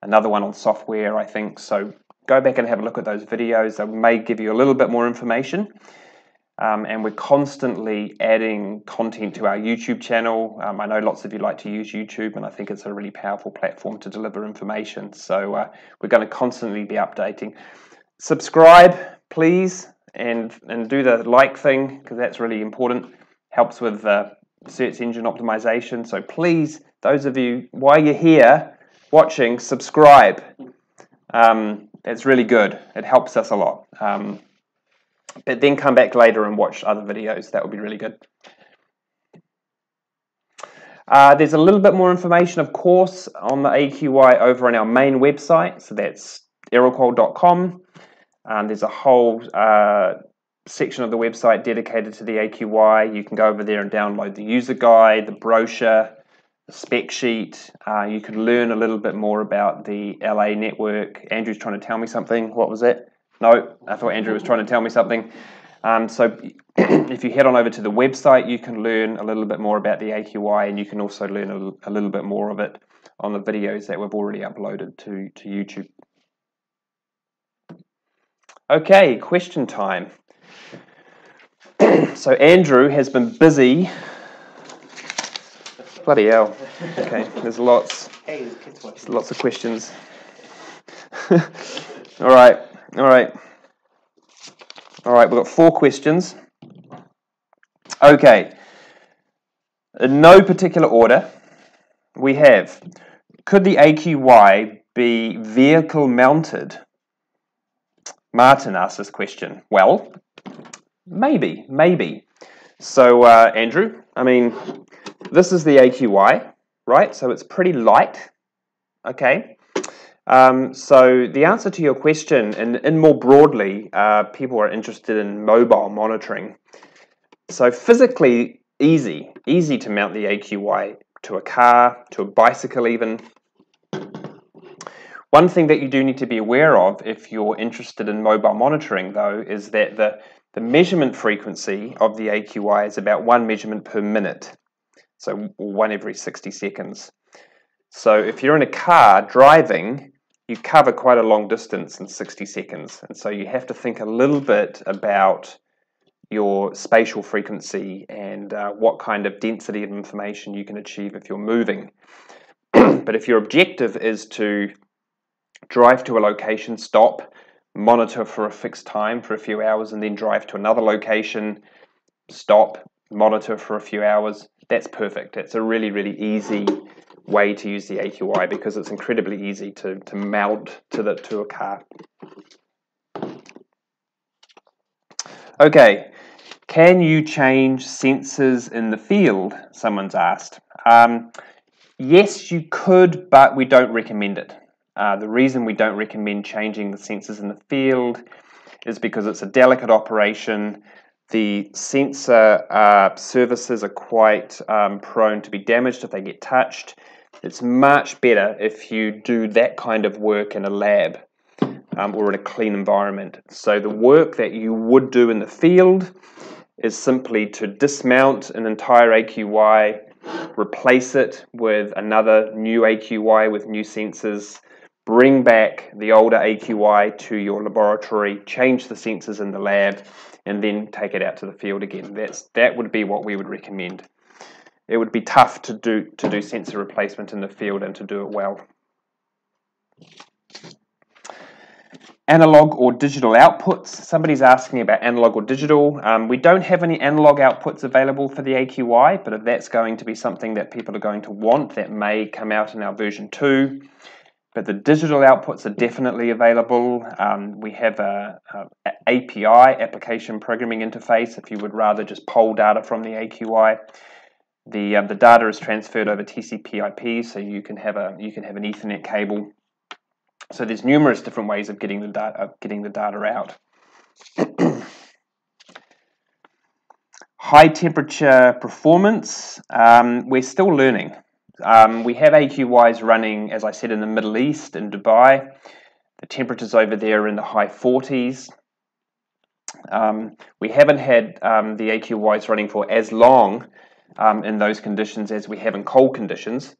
another one on software, I think. So go back and have a look at those videos. They may give you a little bit more information. And we're constantly adding content to our YouTube channel. I know lots of you like to use YouTube, and I think it's a really powerful platform to deliver information. So we're going to constantly be updating. Subscribe, please, and do the like thing, because that's really important. Helps with search engine optimization. So please, those of you, while you're here watching, subscribe. It's really good. It helps us a lot. But then come back later and watch other videos. That would be really good. There's a little bit more information, of course, on the AQY over on our main website. So that's aeroqual.com. There's a whole section of the website dedicated to the AQY. You can go over there and download the user guide, the brochure, the spec sheet. You can learn a little bit more about the LA network. Andrew's trying to tell me something. What was it? No, I thought Andrew was trying to tell me something. So if you head on over to the website, you can learn a little bit more about the AQY, and you can also learn a little bit more of it on the videos that we've already uploaded to YouTube. Okay, question time. So Andrew has been busy. Bloody hell. Okay, there's lots of questions. All right, we've got 4 questions. Okay, in no particular order, we have, could the AQY be vehicle mounted Martin asked this question. Well, maybe. So, Andrew, I mean, this is the AQY, right? So it's pretty light, okay? So the answer to your question, and more broadly, people are interested in mobile monitoring. So physically easy to mount the AQY to a car, to a bicycle even. One thing that you do need to be aware of if you're interested in mobile monitoring, though, is that the measurement frequency of the AQY is about 1 measurement per minute, so 1 every 60 seconds. So if you're in a car driving, you cover quite a long distance in 60 seconds, and so you have to think a little bit about your spatial frequency and what kind of density of information you can achieve if you're moving. But if your objective is to drive to a location, stop, monitor for a fixed time for a few hours, and then drive to another location, stop, monitor for a few hours, that's perfect. It's a really, really easy way to use the AQY because it's incredibly easy to mount to a car. Okay, can you change sensors in the field? Someone's asked. Yes, you could, but we don't recommend it. The reason we don't recommend changing the sensors in the field is because it's a delicate operation. The sensor surfaces are quite prone to be damaged if they get touched. It's much better if you do that kind of work in a lab or in a clean environment. So the work that you would do in the field is simply to dismount an entire AQY, replace it with another new AQY with new sensors, bring back the older AQY to your laboratory, change the sensors in the lab, and then take it out to the field again. That would be what we would recommend. It would be tough to do sensor replacement in the field and to do it well. Analog or digital outputs. Somebody's asking about analog or digital. We don't have any analog outputs available for the AQY, but if that's going to be something that people are going to want, that may come out in our version 2. But the digital outputs are definitely available. We have a API, application programming interface, if you would rather just pull data from the AQY. The data is transferred over TCP/IP, so you can have an Ethernet cable. So there's numerous different ways of getting the data out. High temperature performance. We're still learning. We have AQYs running, as I said, in the Middle East, in Dubai. The temperatures over there are in the high 40s. We haven't had the AQYs running for as long in those conditions as we have in cold conditions.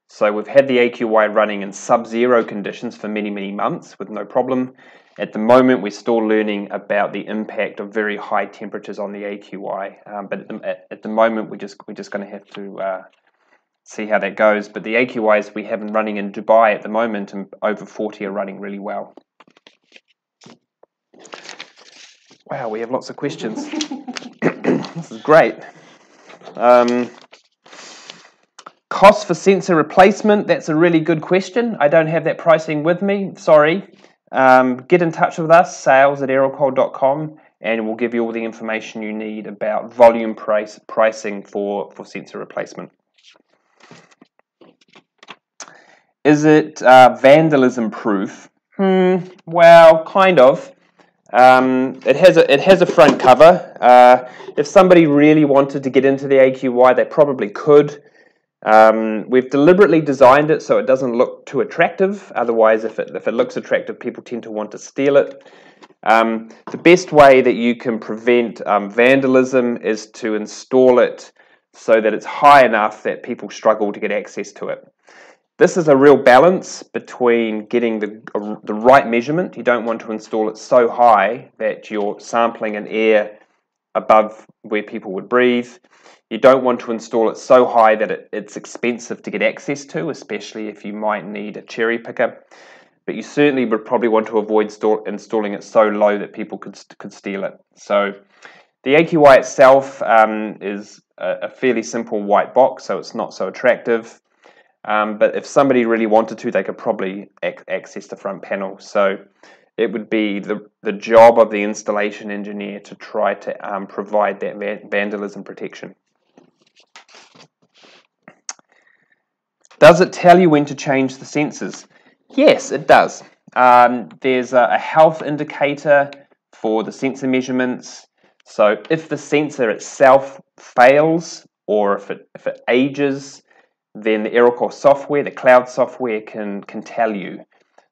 So we've had the AQY running in sub-zero conditions for many, many months with no problem. At the moment, we're still learning about the impact of very high temperatures on the AQY. But at the moment, we're just going to have to see how that goes. But the AQYs we have running in Dubai at the moment and over 40 are running really well. Wow, we have lots of questions. This is great. Cost for sensor replacement, that's a really good question. I don't have that pricing with me, sorry. Get in touch with us, sales@aeroqual.com, and we'll give you all the information you need about volume pricing for sensor replacement. Is it vandalism proof? Well, kind of. It has a front cover. If somebody really wanted to get into the AQY, they probably could. We've deliberately designed it so it doesn't look too attractive. Otherwise, if it looks attractive, people tend to want to steal it. The best way that you can prevent vandalism is to install it so that it's high enough that people struggle to get access to it. This is a real balance between getting the right measurement. You don't want to install it so high that you're sampling an air above where people would breathe. You don't want to install it so high that it's expensive to get access to, especially if you might need a cherry picker. But you certainly would probably want to avoid installing it so low that people could steal it. So the AQY itself is a fairly simple white box, so it's not so attractive. But if somebody really wanted to, they could probably access the front panel. So it would be the job of the installation engineer to try to provide that vandalism protection. Does it tell you when to change the sensors? Yes, it does. There's a health indicator for the sensor measurements. So if the sensor itself fails or if it ages, then the Aeroqual software, the cloud software, can tell you.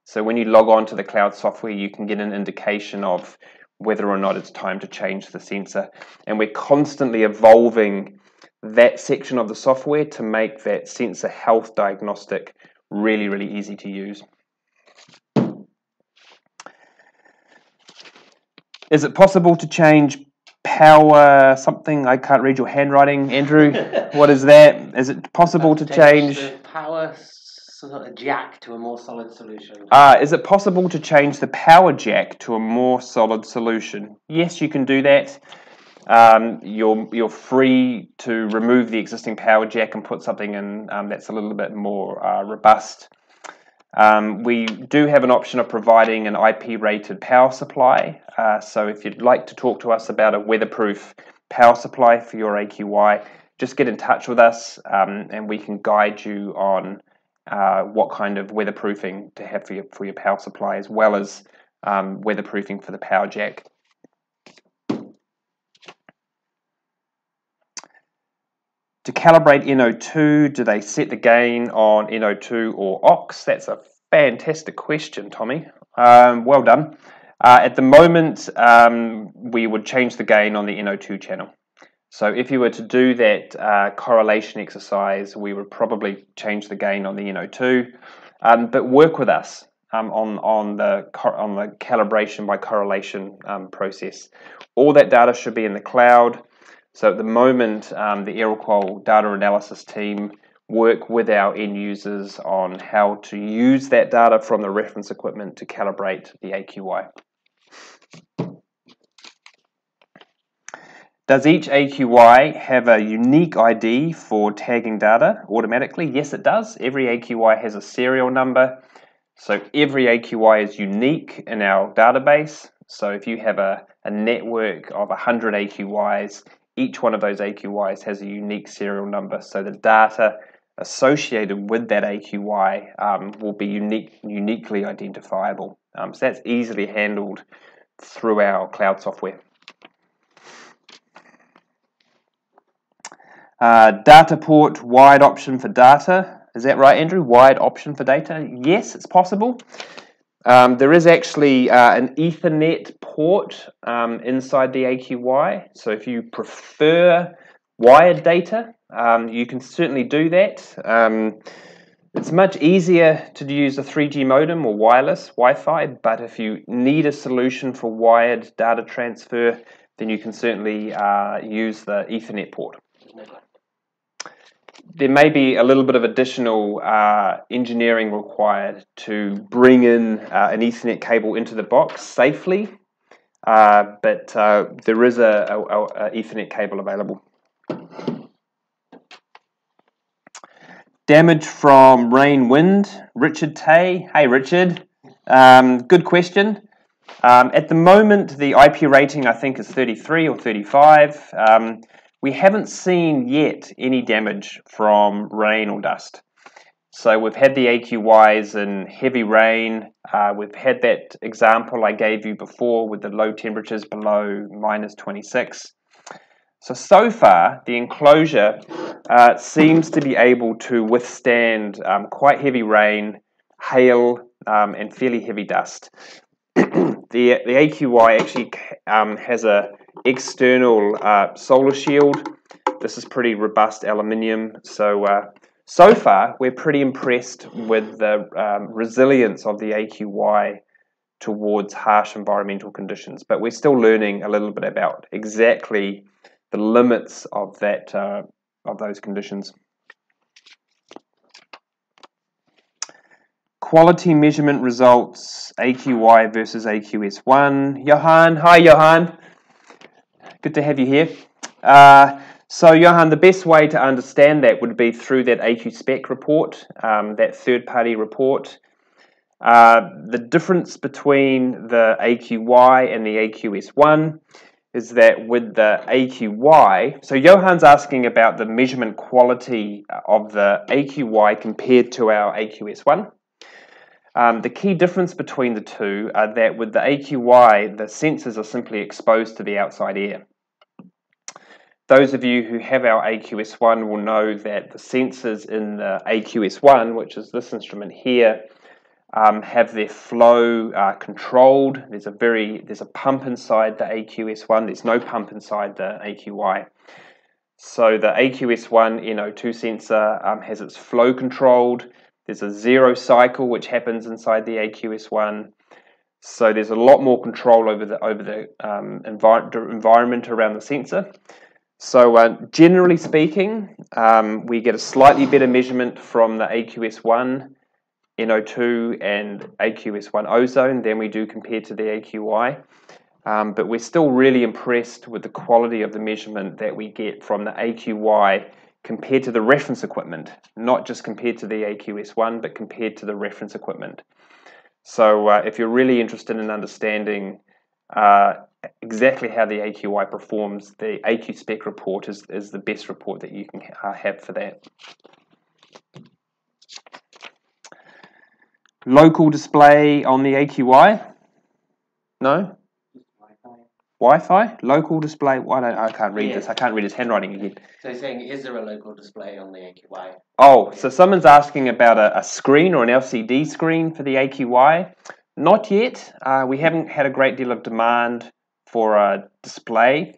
So when you log on to the cloud software, you can get an indication of whether or not it's time to change the sensor. And we're constantly evolving that section of the software to make that sensor health diagnostic really, really easy to use. Is it possible to change power something? I can't read your handwriting, Andrew. What is that? Is it possible to change the power sort of jack to a more solid solution? Is it possible to change the power jack to a more solid solution? Yes, you can do that. You're free to remove the existing power jack and put something in that's a little bit more robust. We do have an option of providing an IP-rated power supply. So if you'd like to talk to us about a weatherproof power supply for your AQY, just get in touch with us and we can guide you on what kind of weatherproofing to have for your power supply, as well as weatherproofing for the power jack. To calibrate NO2, do they set the gain on NO2 or aux? That's a fantastic question, Tommy. Well done. At the moment, we would change the gain on the NO2 channel. So if you were to do that correlation exercise, we would probably change the gain on the NO2, but work with us on the calibration by correlation process. All that data should be in the cloud. So at the moment, the Aeroqual data analysis team work with our end users on how to use that data from the reference equipment to calibrate the AQY. Does each AQY have a unique ID for tagging data automatically? Yes, it does. Every AQY has a serial number. So every AQY is unique in our database. So if you have a network of 100 AQYs, each one of those AQYs has a unique serial number. So the data associated with that AQY will be uniquely identifiable. So that's easily handled through our cloud software. Data port wide option for data. Is that right, Andrew? Wide option for data? Yes, it's possible. There is actually an Ethernet port inside the AQY. So if you prefer wired data, you can certainly do that. It's much easier to use a 3G modem or wireless Wi-Fi, but if you need a solution for wired data transfer, then you can certainly use the Ethernet port. There may be a little bit of additional engineering required to bring in an Ethernet cable into the box safely, but there is a Ethernet cable available. Damage from rain, wind. Richard Tay. Hey, Richard. Good question. At the moment, the IP rating, I think, is 33 or 35. We haven't seen yet any damage from rain or dust. So we've had the AQYs in heavy rain. We've had that example I gave you before with the low temperatures below -26. So far, the enclosure seems to be able to withstand quite heavy rain, hail, and fairly heavy dust. The AQY actually has a external solar shield. This is pretty robust aluminium. So far, we're pretty impressed with the resilience of the AQY towards harsh environmental conditions. But we're still learning a little bit about exactly the limits of that of those conditions. Quality measurement results, AQY versus AQS1. Johan, hi Johan. Good to have you here. So Johan, the best way to understand that would be through that AQ spec report, that third-party report. The difference between the AQY and the AQS1 is that with the AQY, so Johan's asking about the measurement quality of the AQY compared to our AQS1. The key difference between the two are that with the AQY, the sensors are simply exposed to the outside air. Those of you who have our AQS1 will know that the sensors in the AQS1, which is this instrument here, have their flow controlled. There's a pump inside the AQS1. There's no pump inside the AQY. So the AQS1 NO2 sensor has its flow controlled. There's a zero cycle which happens inside the AQS1. So there's a lot more control over the environment around the sensor. So generally speaking, we get a slightly better measurement from the AQS1 NO2 and AQS1 Ozone than we do compared to the AQY. But we're still really impressed with the quality of the measurement that we get from the AQY compared to the reference equipment, not just compared to the AQS1, but compared to the reference equipment. So if you're really interested in understanding exactly how the AQY performs, the AQ spec report is the best report that you can have for that. Local display on the AQY? No? Wi-Fi? Local display? I can't read this. I can't read his handwriting again. So he's saying, is there a local display on the AQY? Oh, so someone's asking about a screen or an LCD screen for the AQY. Not yet. We haven't had a great deal of demand for a display.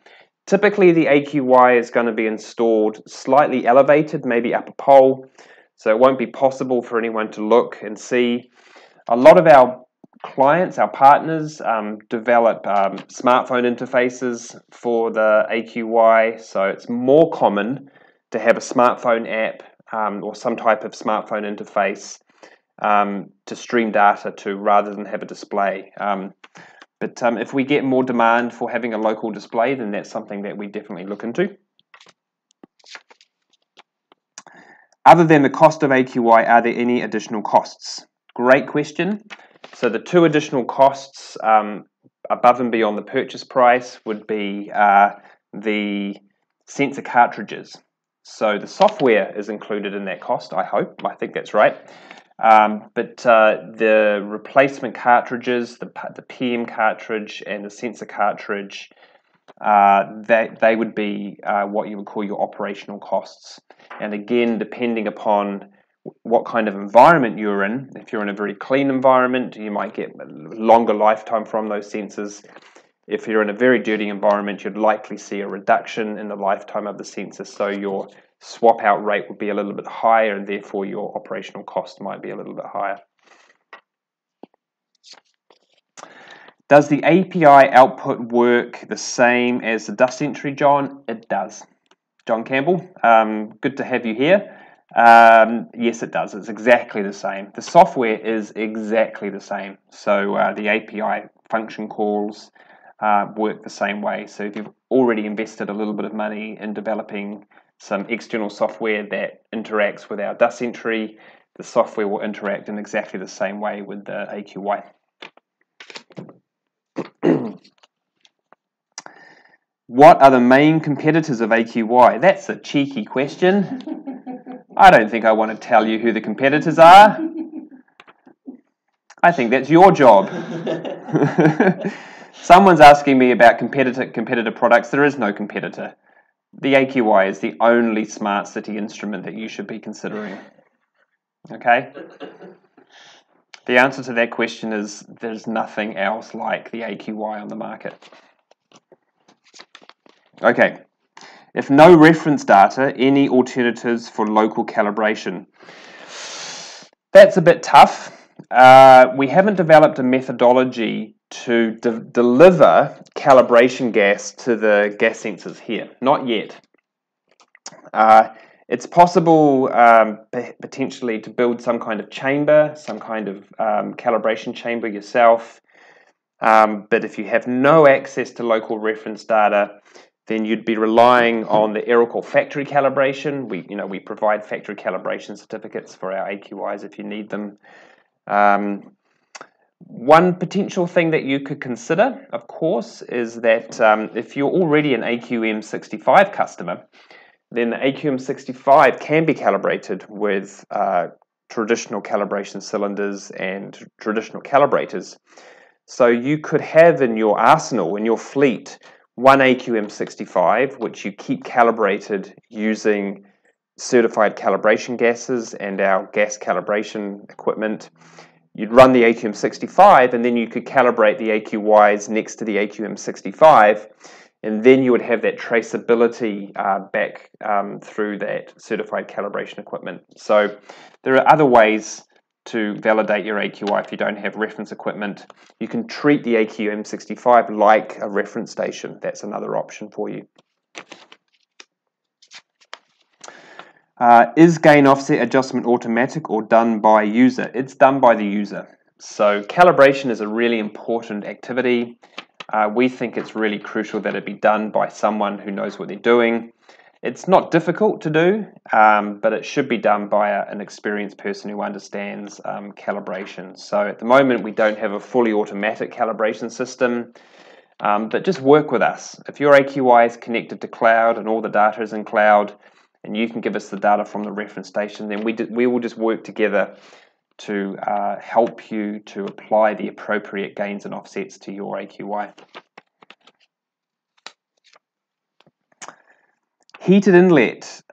Typically, the AQY is going to be installed slightly elevated, maybe up a pole, so it won't be possible for anyone to look and see. A lot of our clients, our partners, develop smartphone interfaces for the AQY, so it's more common to have a smartphone app or some type of smartphone interface to stream data to rather than have a display. But if we get more demand for having a local display, then that's something that we definitely look into. Other than the cost of AQY, are there any additional costs? Great question. So the two additional costs above and beyond the purchase price would be the sensor cartridges. So the software is included in that cost, I hope. I think that's right. But the replacement cartridges, the PM cartridge and the sensor cartridge, they would be what you would call your operational costs. And again, depending upon what kind of environment you're in, if you're in a very clean environment, you might get a longer lifetime from those sensors. If you're in a very dirty environment, you'd likely see a reduction in the lifetime of the sensor, so your swap out rate would be a little bit higher and therefore your operational cost might be a little bit higher. Does the API output work the same as the dust entry, John? It does. John Campbell, good to have you here. Yes, it does. It's exactly the same. The software is exactly the same. So the API function calls work the same way. So if you've already invested a little bit of money in developing some external software that interacts with our dust entry, the software will interact in exactly the same way with the AQY. What are the main competitors of AQY? That's a cheeky question. I don't think I want to tell you who the competitors are. I think that's your job. Someone's asking me about competitor products. There is no competitor. The AQY is the only smart city instrument that you should be considering. Okay? The answer to that question is there's nothing else like the AQY on the market. Okay. If no reference data, any alternatives for local calibration? That's a bit tough. We haven't developed a methodology to deliver calibration gas to the gas sensors here. Not yet. It's possible potentially to build some kind of chamber, some kind of calibration chamber yourself. But if you have no access to local reference data, then you'd be relying on the Aeroqual factory calibration. We provide factory calibration certificates for our AQYs if you need them. One potential thing that you could consider, of course, is that if you're already an AQM65 customer, then the AQM65 can be calibrated with traditional calibration cylinders and traditional calibrators. So you could have in your arsenal, in your fleet, one AQM65, which you keep calibrated using certified calibration gases and our gas calibration equipment. You'd run the AQM65 and then you could calibrate the AQYs next to the AQM65, and then you would have that traceability back through that certified calibration equipment. So there are other ways to validate your AQY if you don't have reference equipment. You can treat the AQM65 like a reference station. That's another option for you. Is gain offset adjustment automatic or done by user? It's done by the user. So calibration is a really important activity. We think it's really crucial that it be done by someone who knows what they're doing. It's not difficult to do, but it should be done by an experienced person who understands calibration. So at the moment we don't have a fully automatic calibration system, but just work with us. If your AQY is connected to cloud and all the data is in cloud, and you can give us the data from the reference station, then we will just work together to help you to apply the appropriate gains and offsets to your AQY. Heated inlet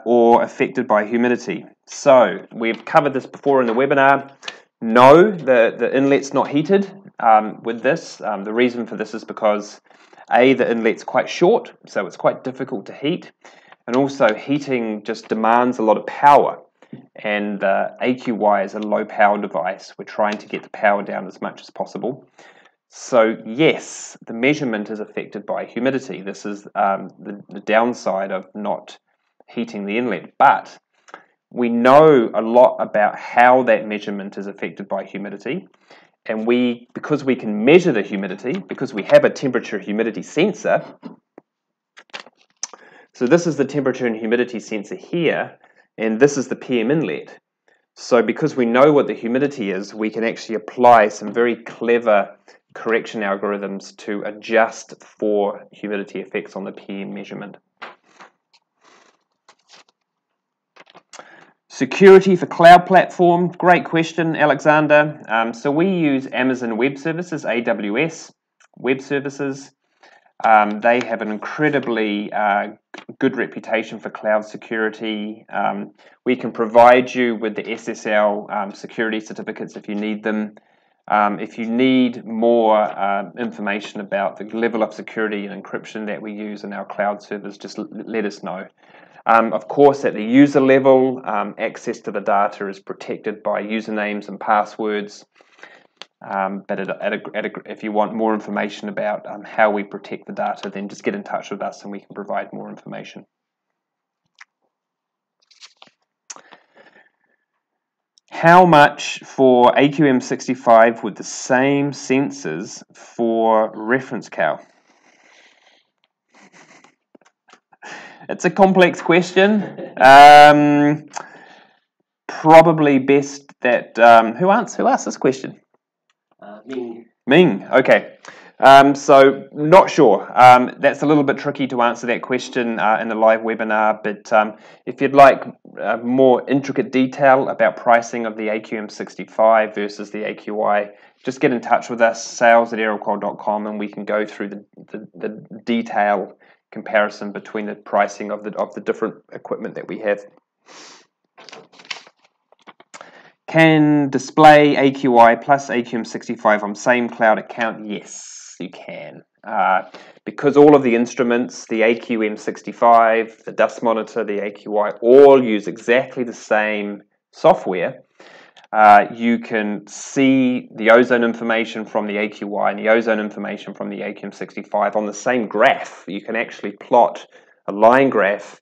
or affected by humidity. So we've covered this before in the webinar. No, the inlet's not heated with this. The reason for this is because the inlet's quite short, so it's quite difficult to heat. And also heating just demands a lot of power, and AQY is a low power device. We're trying to get the power down as much as possible. So yes, the measurement is affected by humidity. This is the downside of not heating the inlet, but we know a lot about how that measurement is affected by humidity, and because we can measure the humidity, because we have a temperature humidity sensor. So this is the temperature and humidity sensor here, and this is the PM inlet. So because we know what the humidity is, we can actually apply some very clever correction algorithms to adjust for humidity effects on the PM measurement. Security for cloud platform, great question, Alexander. So we use Amazon Web Services, AWS Web Services. They have an incredibly good reputation for cloud security. We can provide you with the SSL security certificates if you need them. If you need more information about the level of security and encryption that we use in our cloud servers, just let us know. Of course, at the user level, access to the data is protected by usernames and passwords. But if you want more information about how we protect the data, then just get in touch with us and we can provide more information. How much for AQM65 with the same sensors for reference cal? It's a complex question. Probably best that who asked this question? Ming, okay. So not sure. That's a little bit tricky to answer that question in a live webinar, but if you'd like more intricate detail about pricing of the AQM65 versus the AQY, just get in touch with us, sales@aeroqual.com, and we can go through the detail comparison between the pricing of the different equipment that we have. Can display AQY plus AQM65 on same cloud account? Yes, you can. Because all of the instruments, the AQM65, the dust monitor, the AQY, all use exactly the same software. You can see the ozone information from the AQY and the ozone information from the AQM65 on the same graph. You can actually plot a line graph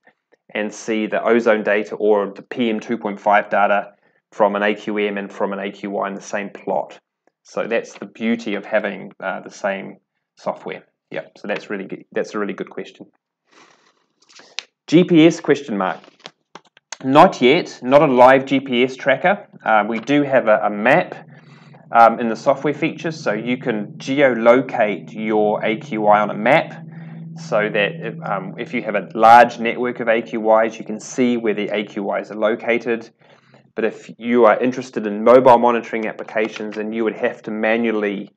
and see the ozone data or the PM2.5 data from an AQM and from an AQY in the same plot. So that's the beauty of having the same software. Yeah, so that's really good. That's a really good question. GPS question mark. Not yet, not a live GPS tracker. We do have a map in the software features, so you can geolocate your AQY on a map, so that if you have a large network of AQYs, you can see where the AQYs are located. But if you are interested in mobile monitoring applications, then you would have to manually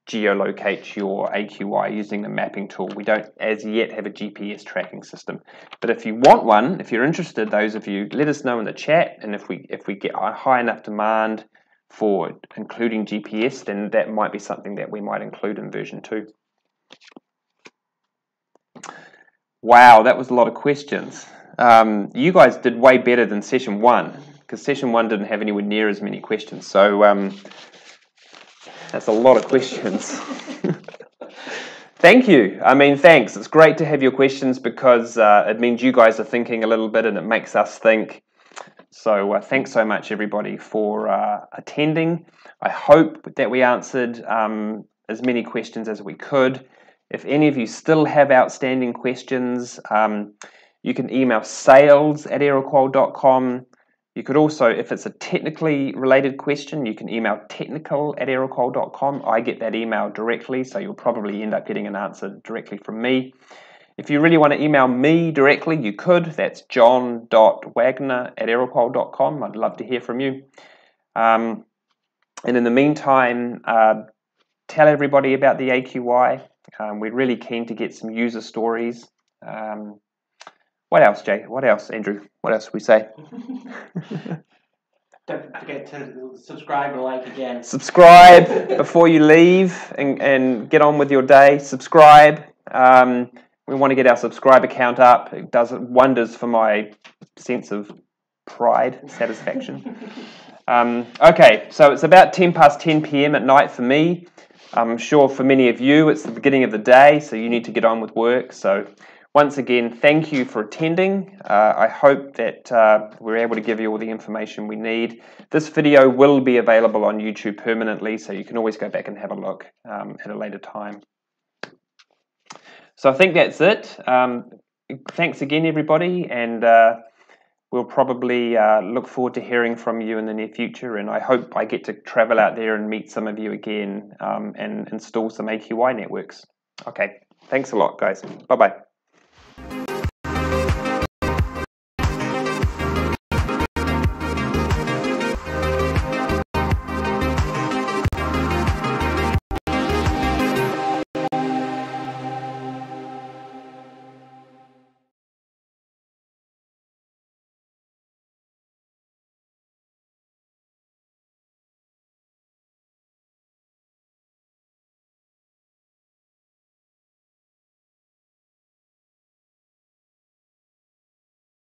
geolocate your AQY using the mapping tool. We don't as yet have a GPS tracking system, but if you want one, if you're interested, those of you, let us know in the chat, and if we get a high enough demand for including GPS, then that might be something that we might include in version 2. Wow, that was a lot of questions. You guys did way better than session 1, because session 1 didn't have anywhere near as many questions, so that's a lot of questions. Thank you. I mean, thanks. It's great to have your questions, because it means you guys are thinking a little bit and it makes us think. So thanks so much, everybody, for attending. I hope that we answered as many questions as we could. If any of you still have outstanding questions, you can email sales@aeroqual.com. You could also, if it's a technically related question, you can email technical@aeroqual.com. I get that email directly, so you'll probably end up getting an answer directly from me. If you really want to email me directly, you could. That's john.wagner@aeroqual.com. I'd love to hear from you. And in the meantime, tell everybody about the AQY. We're really keen to get some user stories. What else, Jay? What else, Andrew? What else we say? Don't forget to subscribe and like again. Subscribe before you leave and get on with your day. Subscribe. We want to get our subscriber count up. It does wonders for my sense of pride, satisfaction. Okay, so it's about 10 past 10 p.m. at night for me. I'm sure for many of you it's the beginning of the day, so you need to get on with work. So once again, thank you for attending. I hope that we're able to give you all the information we need. This video will be available on YouTube permanently, so you can always go back and have a look at a later time. So I think that's it. Thanks again, everybody, and we'll probably look forward to hearing from you in the near future, and I hope I get to travel out there and meet some of you again and install some AQY networks. Okay, thanks a lot, guys. Bye-bye.